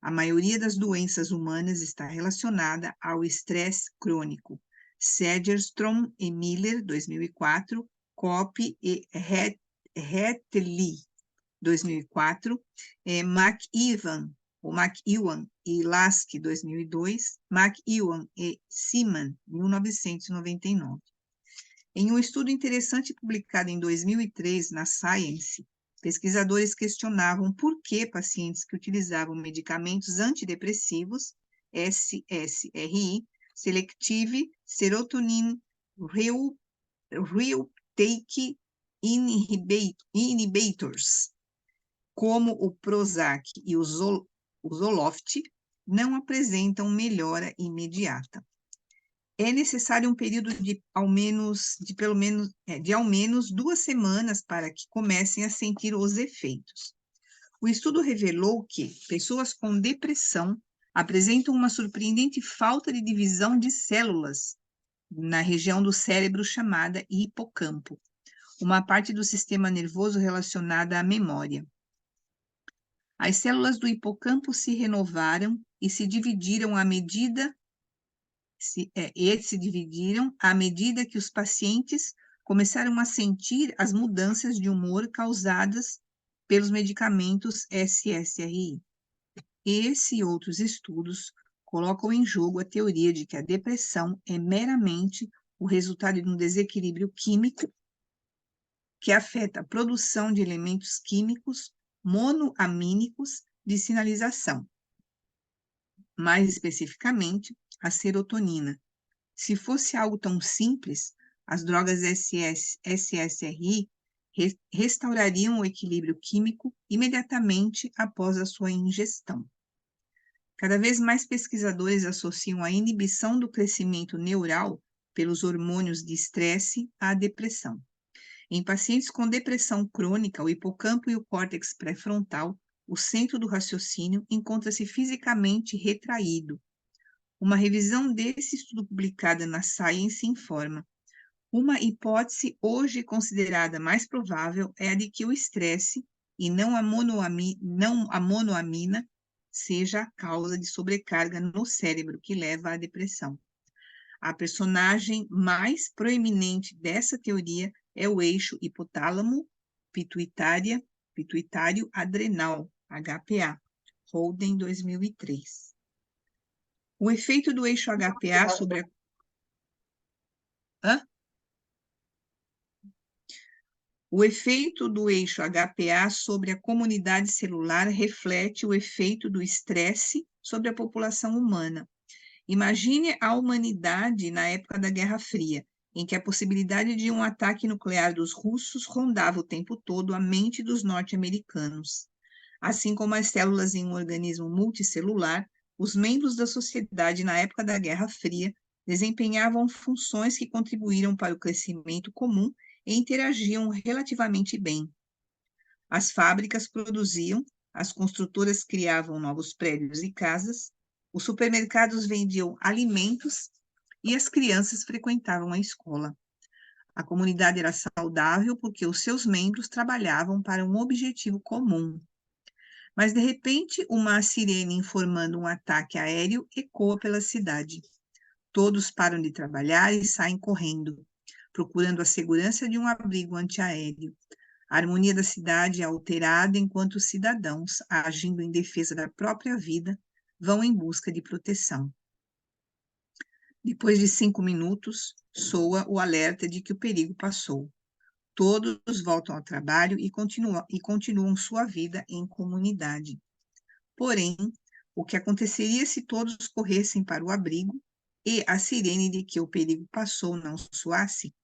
A maioria das doenças humanas está relacionada ao estresse crônico. Sederstrom e Miller, 2004, Kopp e Hartley, 2004, McEwan e Lasky, 2002, McEwan e Seaman, 1999. Em um estudo interessante publicado em 2003 na Science, pesquisadores questionavam por que pacientes que utilizavam medicamentos antidepressivos, SSRI, Selective Serotonin Reuptake Inhibitors, como o Prozac e o Zoloft, não apresentam melhora imediata. É necessário um período de ao menos 2 semanas para que comecem a sentir os efeitos. O estudo revelou que pessoas com depressão apresentam uma surpreendente falta de divisão de células na região do cérebro chamada hipocampo, uma parte do sistema nervoso relacionada à memória. As células do hipocampo se renovaram e se dividiram à medida que os pacientes começaram a sentir as mudanças de humor causadas pelos medicamentos SSRI. Esse e outros estudos colocam em jogo a teoria de que a depressão é meramente o resultado de um desequilíbrio químico que afeta a produção de elementos químicos monoamínicos de sinalização, mais especificamente a serotonina. Se fosse algo tão simples, as drogas SSRI restaurariam o equilíbrio químico imediatamente após a sua ingestão. Cada vez mais pesquisadores associam a inibição do crescimento neural pelos hormônios de estresse à depressão. Em pacientes com depressão crônica, o hipocampo e o córtex pré-frontal, o centro do raciocínio, encontra-se fisicamente retraído. Uma revisão desse estudo publicada na Science informa: uma hipótese hoje considerada mais provável é a de que o estresse, e não a monoamina, seja a causa de sobrecarga no cérebro que leva à depressão. A personagem mais proeminente dessa teoria é o eixo hipotálamo-pituitário-adrenal, HPA, Holden, 2003. O efeito do eixo HPA sobre a... O efeito do eixo HPA sobre a comunidade celular reflete o efeito do estresse sobre a população humana. Imagine a humanidade na época da Guerra Fria. em que a possibilidade de um ataque nuclear dos russos rondava o tempo todo a mente dos norte-americanos. Assim como as células em um organismo multicelular, os membros da sociedade na época da Guerra Fria desempenhavam funções que contribuíram para o crescimento comum e interagiam relativamente bem. As fábricas produziam, as construtoras criavam novos prédios e casas, os supermercados vendiam alimentos e as crianças frequentavam a escola. A comunidade era saudável porque os seus membros trabalhavam para um objetivo comum. Mas, de repente, uma sirene informando um ataque aéreo ecoa pela cidade. Todos param de trabalhar e saem correndo, procurando a segurança de um abrigo antiaéreo. A harmonia da cidade é alterada enquanto os cidadãos, agindo em defesa da própria vida, vão em busca de proteção. Depois de 5 minutos, soa o alerta de que o perigo passou. Todos voltam ao trabalho e continuam sua vida em comunidade. Porém, o que aconteceria se todos corressem para o abrigo e a sirene de que o perigo passou não soasse?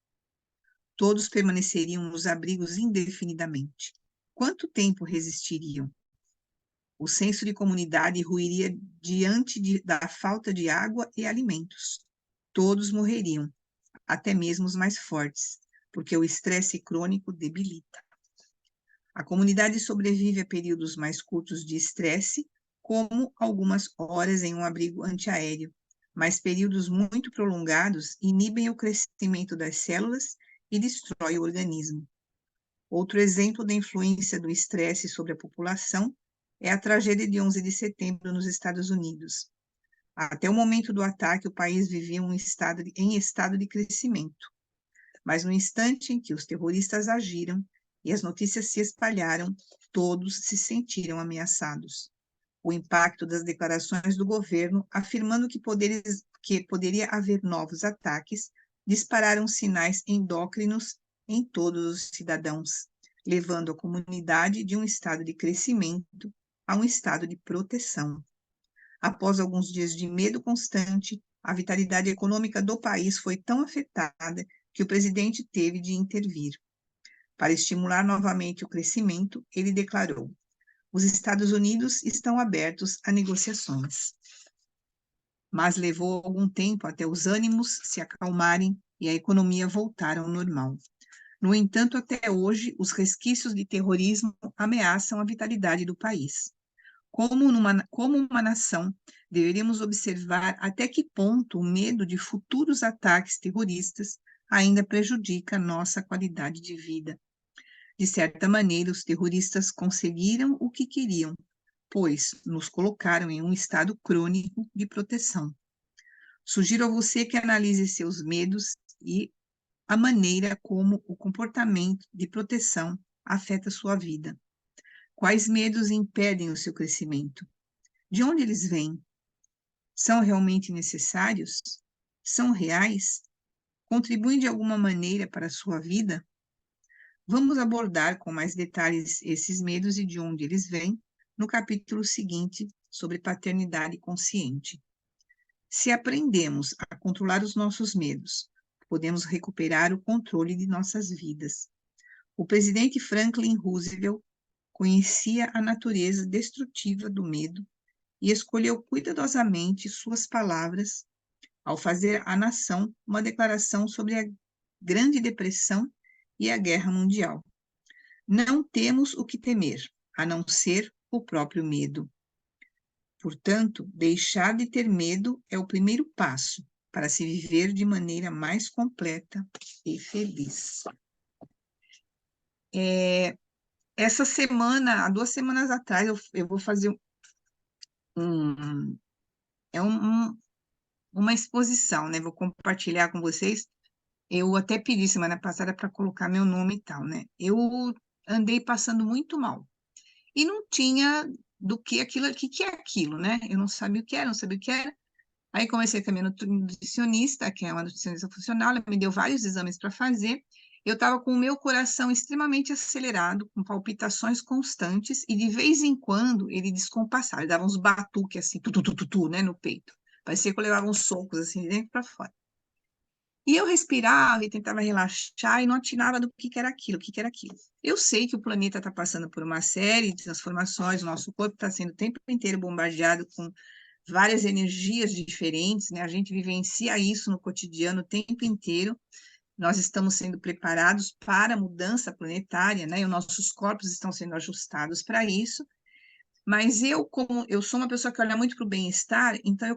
Todos permaneceriam nos abrigos indefinidamente. Quanto tempo resistiriam? O senso de comunidade ruiria diante da falta de água e alimentos. Todos morreriam, até mesmo os mais fortes, porque o estresse crônico debilita. A comunidade sobrevive a períodos mais curtos de estresse, como algumas horas em um abrigo antiaéreo, mas períodos muito prolongados inibem o crescimento das células e destrói o organismo. Outro exemplo da influência do estresse sobre a população é a tragédia de 11 de setembro nos Estados Unidos. Até o momento do ataque, o país vivia em estado de crescimento. Mas no instante em que os terroristas agiram e as notícias se espalharam, todos se sentiram ameaçados. O impacto das declarações do governo, afirmando que poderia haver novos ataques, dispararam sinais endócrinos em todos os cidadãos, levando a comunidade de um estado de crescimento a um estado de proteção. Após alguns dias de medo constante, a vitalidade econômica do país foi tão afetada que o presidente teve de intervir. Para estimular novamente o crescimento, ele declarou: os Estados Unidos estão abertos a negociações. Mas levou algum tempo até os ânimos se acalmarem e a economia voltar ao normal. No entanto, até hoje, os resquícios de terrorismo ameaçam a vitalidade do país. Como uma nação, deveríamos observar até que ponto o medo de futuros ataques terroristas ainda prejudica nossa qualidade de vida. De certa maneira, os terroristas conseguiram o que queriam, pois nos colocaram em um estado crônico de proteção. Sugiro a você que analise seus medos e a maneira como o comportamento de proteção afeta sua vida. Quais medos impedem o seu crescimento? De onde eles vêm? São realmente necessários? São reais? Contribuem de alguma maneira para a sua vida? Vamos abordar com mais detalhes esses medos e de onde eles vêm no capítulo seguinte sobre paternidade consciente. Se aprendemos a controlar os nossos medos, podemos recuperar o controle de nossas vidas. O presidente Franklin Roosevelt conhecia a natureza destrutiva do medo e escolheu cuidadosamente suas palavras ao fazer à nação uma declaração sobre a Grande Depressão e a Guerra Mundial. Não temos o que temer, a não ser o próprio medo. Portanto, deixar de ter medo é o primeiro passo para se viver de maneira mais completa e feliz. Essa semana, há 2 semanas atrás, eu vou fazer uma exposição, né? Vou compartilhar com vocês. Eu até pedi semana passada para colocar meu nome e tal, né? Eu andei passando muito mal. E não tinha do que aquilo, o que é aquilo, né? Eu não sabia o que era, não sabia o que era. Aí comecei com a minha nutricionista, que é uma nutricionista funcional, ela me deu vários exames para fazer. Eu estava com o meu coração extremamente acelerado, com palpitações constantes, e de vez em quando ele descompassava, ele dava uns batuques assim, né, no peito. Parecia que eu levava uns socos assim, de dentro para fora. E eu respirava e tentava relaxar e não atinava do que era aquilo, o que era aquilo. Eu sei que o planeta está passando por uma série de transformações, o nosso corpo está sendo o tempo inteiro bombardeado com várias energias diferentes, né? A gente vivencia isso no cotidiano o tempo inteiro. Nós estamos sendo preparados para a mudança planetária, né? E os nossos corpos estão sendo ajustados para isso. Mas como eu sou uma pessoa que olha muito para o bem-estar, então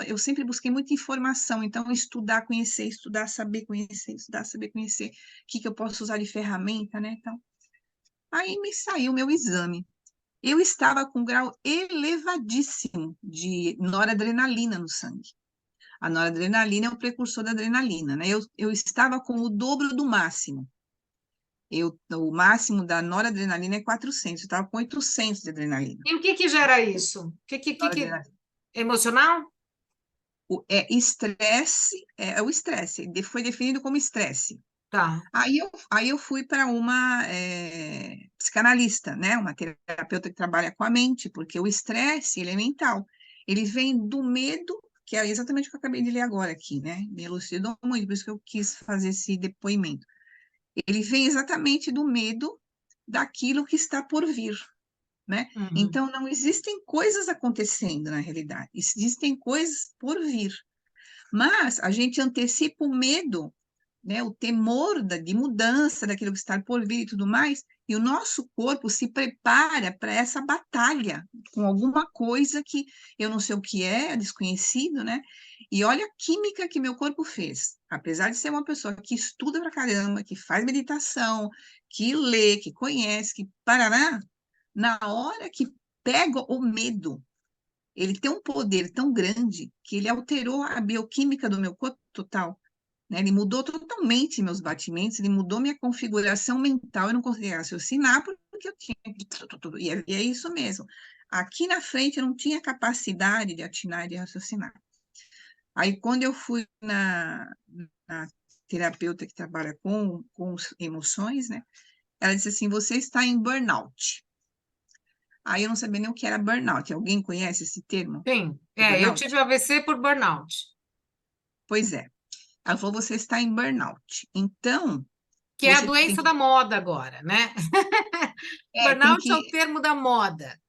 eu sempre busquei muita informação, então estudar, conhecer, estudar, saber conhecer, estudar, saber conhecer, o que eu posso usar de ferramenta, né? Então, aí me saiu o meu exame. Eu estava com um grau elevadíssimo de noradrenalina no sangue. A noradrenalina é o precursor da adrenalina, né? Eu estava com o dobro do máximo. O máximo da noradrenalina é 400, eu estava com 800 de adrenalina. E o que gera isso? Noradrenalina. Emocional? É o estresse, foi definido como estresse. Tá. Aí eu fui para uma psicanalista, né? Uma terapeuta que trabalha com a mente, porque o estresse, ele é mental. Ele vem do medo, que é exatamente o que eu acabei de ler agora aqui, né? Me elucidou muito, por isso que eu quis fazer esse depoimento. Ele vem exatamente do medo daquilo que está por vir, né? Uhum. Então, não existem coisas acontecendo na realidade, existem coisas por vir. Mas a gente antecipa o medo, né? O temor de mudança, daquilo que está por vir e tudo mais, e o nosso corpo se prepara para essa batalha com alguma coisa que eu não sei o que é desconhecido, né? E olha a química que meu corpo fez. Apesar de ser uma pessoa que estuda pra caramba, que faz meditação, que lê, que conhece, que parará, na hora que pega o medo, ele tem um poder tão grande que ele alterou a bioquímica do meu corpo total, né? Ele mudou totalmente meus batimentos, ele mudou minha configuração mental, eu não conseguia raciocinar porque eu tinha... E é isso mesmo. Aqui na frente eu não tinha capacidade de atinar e de raciocinar. Aí, quando eu fui na terapeuta que trabalha com emoções, né? Ela disse assim, você está em burnout. Aí eu não sabia nem o que era burnout. Alguém conhece esse termo? Sim. Eu Burnout? tive AVC por burnout. Pois é. Ela falou, você está em burnout. Então, Que é a você tem doença da moda agora, né? tem Burnout é o que... termo da moda.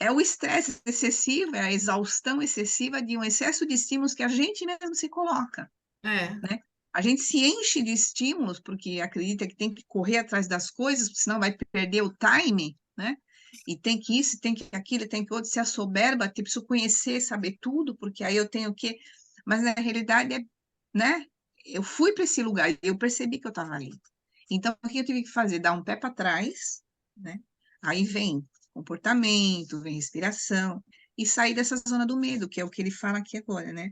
É o estresse excessivo, é a exaustão excessiva de um excesso de estímulos que a gente mesmo se coloca, É. né? A gente se enche de estímulos porque acredita que tem que correr atrás das coisas, senão vai perder o time, né? E tem que isso, tem que aquilo, tem que outro, se assoberba, que preciso conhecer, saber tudo, porque aí eu tenho que... Mas na realidade, né? Eu fui para esse lugar e eu percebi que eu estava ali. Então, o que eu tive que fazer? Dar um pé para trás, né? Aí vem comportamento, vem respiração, e sair dessa zona do medo, que é o que ele fala aqui agora, né?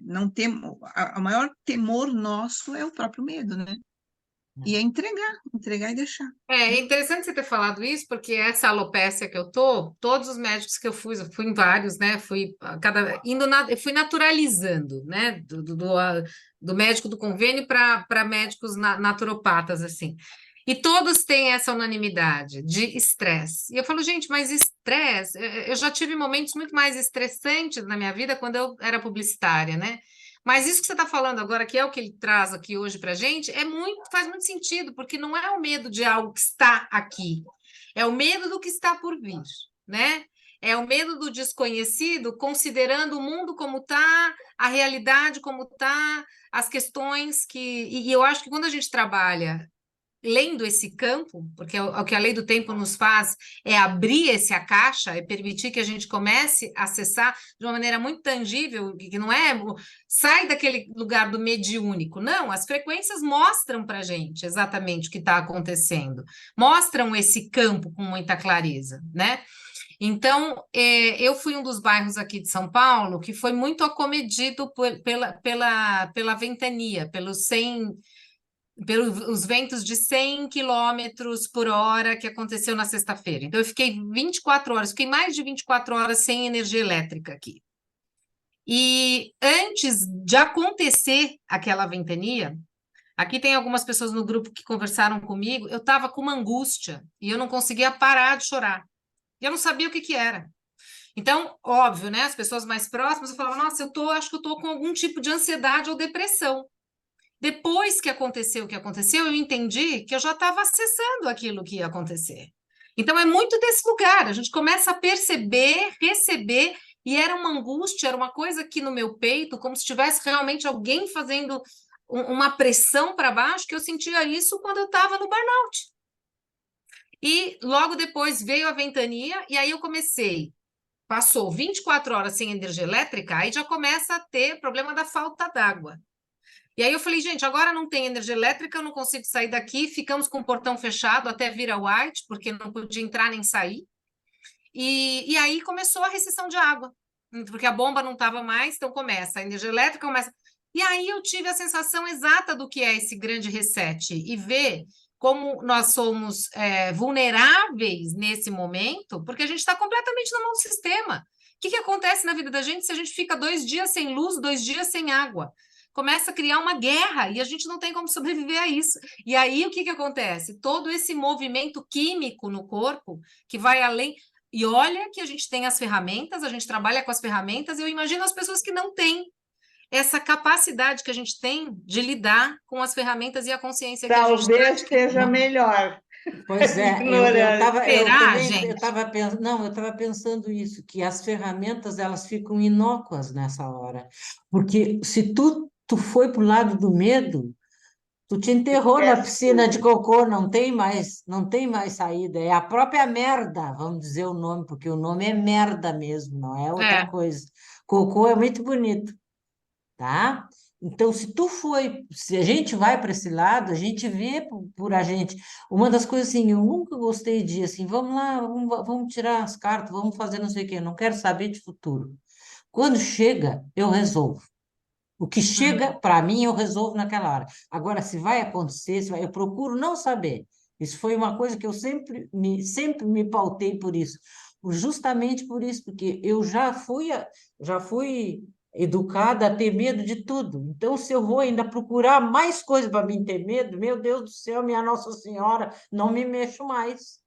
Não tem, o maior temor nosso é o próprio medo, né? E é entregar e deixar. É interessante você ter falado isso, porque essa alopécia que eu tô, todos os médicos que eu fui em vários, né? Eu fui naturalizando, né? Do médico do convênio para médicos naturopatas, assim. E todos têm essa unanimidade de estresse. E eu falo, gente, mas estresse, eu já tive momentos muito mais estressantes na minha vida quando eu era publicitária, né? Mas isso que você está falando agora, que é o que ele traz aqui hoje para a gente, faz muito sentido, porque não é o medo de algo que está aqui, é o medo do que está por vir, né? É o medo do desconhecido, considerando o mundo como está, a realidade como está, as questões que. E eu acho que quando a gente trabalha lendo esse campo, porque o que a lei do tempo nos faz é abrir essa caixa e permitir que a gente comece a acessar de uma maneira muito tangível, que não é sai daquele lugar do mediúnico, não, as frequências mostram para a gente exatamente o que está acontecendo, mostram esse campo com muita clareza, né? Então, eu fui um dos bairros aqui de São Paulo que foi muito acomedido pela ventania, pelos ventos de 100 quilômetros por hora que aconteceu na sexta-feira. Então, eu fiquei 24 horas, fiquei mais de 24 horas sem energia elétrica aqui. E antes de acontecer aquela ventania, aqui tem algumas pessoas no grupo que conversaram comigo, eu estava com uma angústia e eu não conseguia parar de chorar. Eu não sabia o que era. Então, óbvio, né? As pessoas mais próximas falavam, nossa, acho que eu estou com algum tipo de ansiedade ou depressão. Depois que aconteceu o que aconteceu, eu entendi que eu já estava acessando aquilo que ia acontecer. Então, é muito desse lugar. A gente começa a perceber, receber, e era uma angústia, era uma coisa aqui no meu peito, como se tivesse realmente alguém fazendo uma pressão para baixo, que eu sentia isso quando eu estava no burnout. E logo depois veio a ventania, e aí eu comecei. Passou 24 horas sem energia elétrica, aí já começa a ter problema da falta d'água. E aí eu falei, gente, agora não tem energia elétrica, eu não consigo sair daqui, ficamos com o portão fechado até vir a White, porque não podia entrar nem sair. E aí começou a restrição de água, porque a bomba não estava mais, então começa, a energia elétrica começa. E aí eu tive a sensação exata do que é esse grande reset, e ver como nós somos vulneráveis nesse momento, porque a gente está completamente na mão do sistema. O que acontece na vida da gente se a gente fica 2 dias sem luz, 2 dias sem água? Começa a criar uma guerra e a gente não tem como sobreviver a isso. E aí o que acontece? Todo esse movimento químico no corpo que vai além. E olha que a gente tem as ferramentas, a gente trabalha com as ferramentas, eu imagino as pessoas que não têm essa capacidade que a gente tem de lidar com as ferramentas e a consciência que a gente Talvez tem. seja melhor. Pois é, Ignorante. eu Será, também gente? eu estava pensando isso, que as ferramentas elas ficam inócuas nessa hora, porque se tu foi pro lado do medo, tu te enterrou na Esquece piscina de tudo. cocô, não tem mais saída, é a própria merda, vamos dizer o nome, porque o nome é merda mesmo, não é outra É, coisa. Cocô é muito bonito, tá? Então, se a gente vai para esse lado, a gente vê por a gente. Uma das coisas assim, eu nunca gostei de assim, vamos lá, vamos tirar as cartas, vamos fazer não sei o quê, eu não quero saber de futuro. Quando chega, eu resolvo. O que chega para mim, eu resolvo naquela hora. Agora, se vai acontecer, eu procuro não saber. Isso foi uma coisa que eu sempre me pautei por isso. Justamente por isso, porque eu já fui educada a ter medo de tudo. Então, se eu vou ainda procurar mais coisas para mim ter medo, meu Deus do céu, minha Nossa Senhora, não me mexo mais.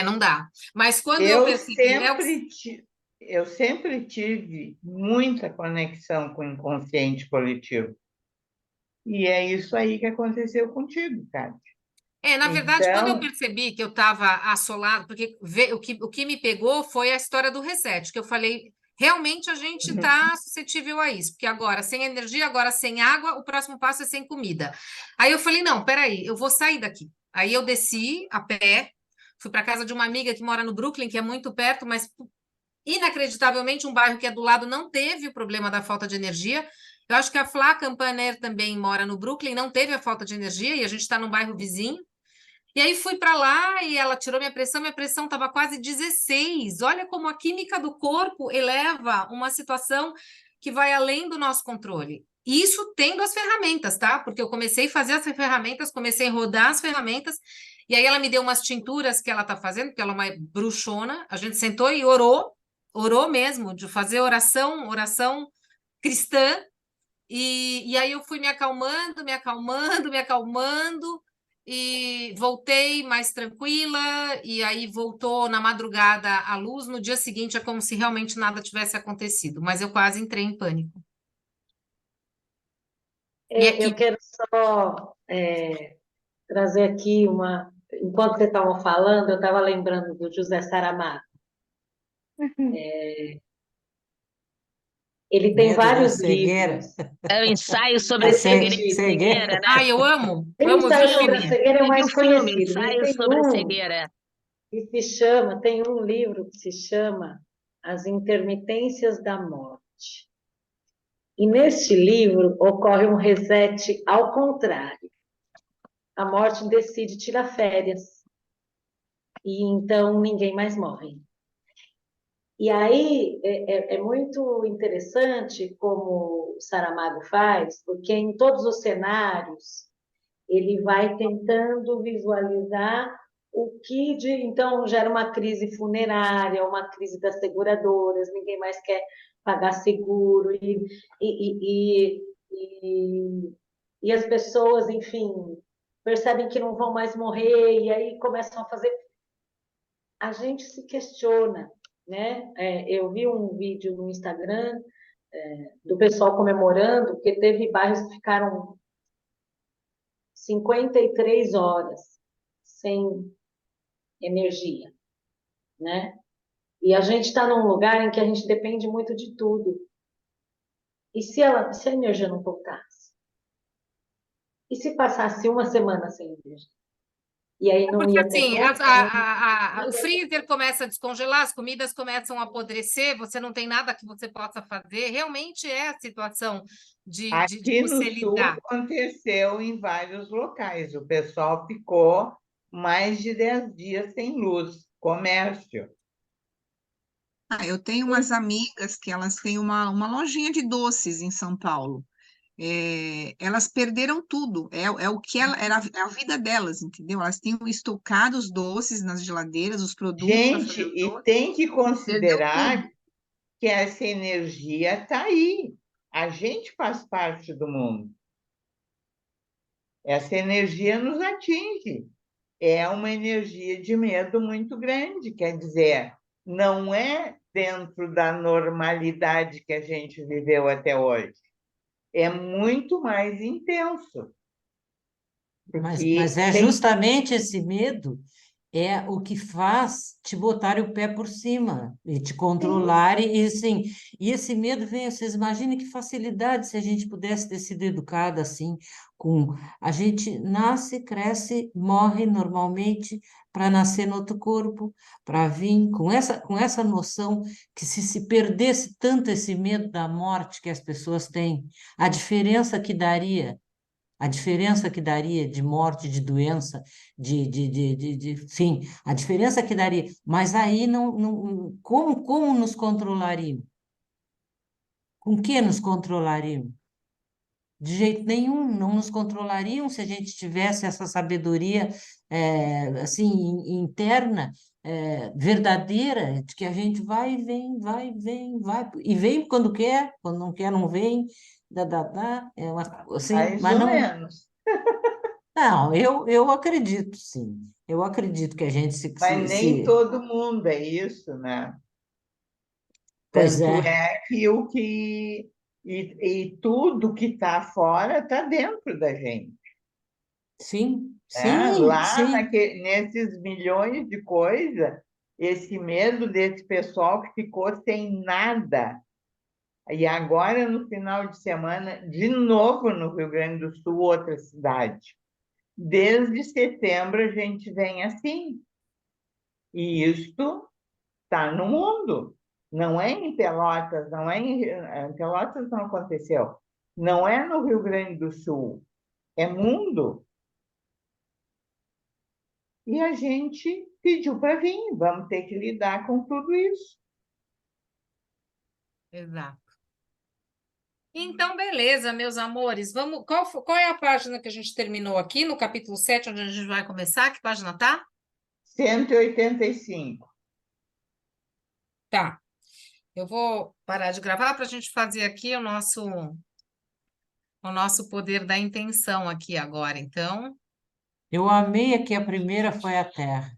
não dá. Mas quando eu Eu percebi, sempre, eu sempre tive muita conexão com o inconsciente coletivo. E é isso aí que aconteceu contigo, cara. na verdade, quando eu Então, percebi que eu estava assolado, porque o que me pegou foi a história do reset, que eu falei, realmente a gente está suscetível a isso, porque agora sem energia, agora sem água, o próximo passo é sem comida. Aí eu falei, não, peraí, eu vou sair daqui. Aí eu desci a pé, fui para casa de uma amiga que mora no Brooklyn, que é muito perto, mas inacreditavelmente um bairro que é do lado não teve o problema da falta de energia. Eu acho que a Flá Campaner também mora no Brooklyn, não teve a falta de energia, e a gente está num bairro vizinho. E aí fui para lá e ela tirou minha pressão estava quase 16. Olha como a química do corpo eleva uma situação que vai além do nosso controle. Isso tendo as ferramentas, tá? Porque eu comecei a fazer as ferramentas, comecei a rodar as ferramentas, e aí ela me deu umas tinturas que ela tá fazendo, porque ela é uma bruxona. A gente sentou e orou mesmo, de fazer oração cristã. E aí eu fui me acalmando, me acalmando, me acalmando, e voltei mais tranquila, e aí voltou na madrugada a luz, no dia seguinte é como se realmente nada tivesse acontecido, mas eu quase entrei em pânico. E Eu aqui, quero só trazer aqui uma. Enquanto vocês estavam falando, eu estava lembrando do José Saramago. Ele tem Medo da vários cegueira, livros. É o ensaio sobre a cegueira, né? eu Tem amo, Ensaio viu, sobre a Lili? Cegueira é o Teve mais o filme, conhecido, mas ensaio tem sobre a cegueira. tem um livro que se chama As Intermitências da Morte. E neste livro ocorre um reset ao contrário. A morte decide tirar férias. E então ninguém mais morre. E aí é muito interessante como o Saramago faz, porque em todos os cenários ele vai tentando visualizar o que então gera uma crise funerária, uma crise das seguradoras, ninguém mais quer pagar seguro e as pessoas, enfim, percebem que não vão mais morrer e aí começam a fazer. A gente se questiona, né? Eu vi um vídeo no Instagram do pessoal comemorando, porque teve bairros que ficaram 53 horas sem energia, né? E a gente está num lugar em que a gente depende muito de tudo. E se a energia não voltasse? E se passasse uma semana sem energia? E aí não Porque ia ter assim, conta, o freezer começa a descongelar, as comidas começam a apodrecer, você não tem nada que você possa fazer. Realmente é a situação de Aqui no você sul lidar. aconteceu em vários locais. O pessoal ficou mais de 10 dias sem luz, comércio. Eu tenho umas amigas que elas têm uma lojinha de doces em São Paulo. Elas perderam tudo. É o que é a vida delas, entendeu? Elas tinham estocado os doces nas geladeiras, os produtos para Gente, fazer os e doces, tem que perdeu considerar tudo. que essa energia está aí. A gente faz parte do mundo. Essa energia nos atinge. É uma energia de medo muito grande, quer dizer, não é dentro da normalidade que a gente viveu até hoje. É muito mais intenso, Mas porque é tem justamente esse medo é o que faz te botar o pé por cima e te controlar e sim, e esse medo vem, vocês imaginem que facilidade se a gente pudesse ter sido educada assim, com a gente nasce, cresce, morre normalmente para nascer no outro corpo, para vir com essa noção que se perdesse tanto esse medo da morte que as pessoas têm, a diferença que daria de morte, de doença, sim, a diferença que daria. Mas aí como nos controlariam? Com que nos controlariam? De jeito nenhum, não nos controlariam se a gente tivesse essa sabedoria assim interna, verdadeira, de que a gente vai e vem, vai, vem, vai, e vem quando quer, quando não quer, não vem, assim, mais mas ou não. menos. Não, eu acredito, sim. Eu acredito que a gente Mas nem todo mundo é isso, né? Pois Tanto é, é que e tudo que está fora está dentro da gente, sim, né? sim, Lá sim. nesses milhões de coisas, esse medo desse pessoal que ficou sem nada. E agora, no final de semana, de novo no Rio Grande do Sul, outra cidade. Desde setembro a gente vem assim. E isto está no mundo. Não é em Pelotas, não é em Pelotas não aconteceu. Não é no Rio Grande do Sul, é mundo. E a gente pediu para vir, vamos ter que lidar com tudo isso. Exato. Então, beleza, meus amores. Vamos, qual é a página que a gente terminou aqui, no capítulo 7, onde a gente vai começar? Que página tá? 185. Tá. Eu vou parar de gravar para a gente fazer aqui o nosso poder da intenção aqui agora. Então, Eu amei que a primeira foi a terra.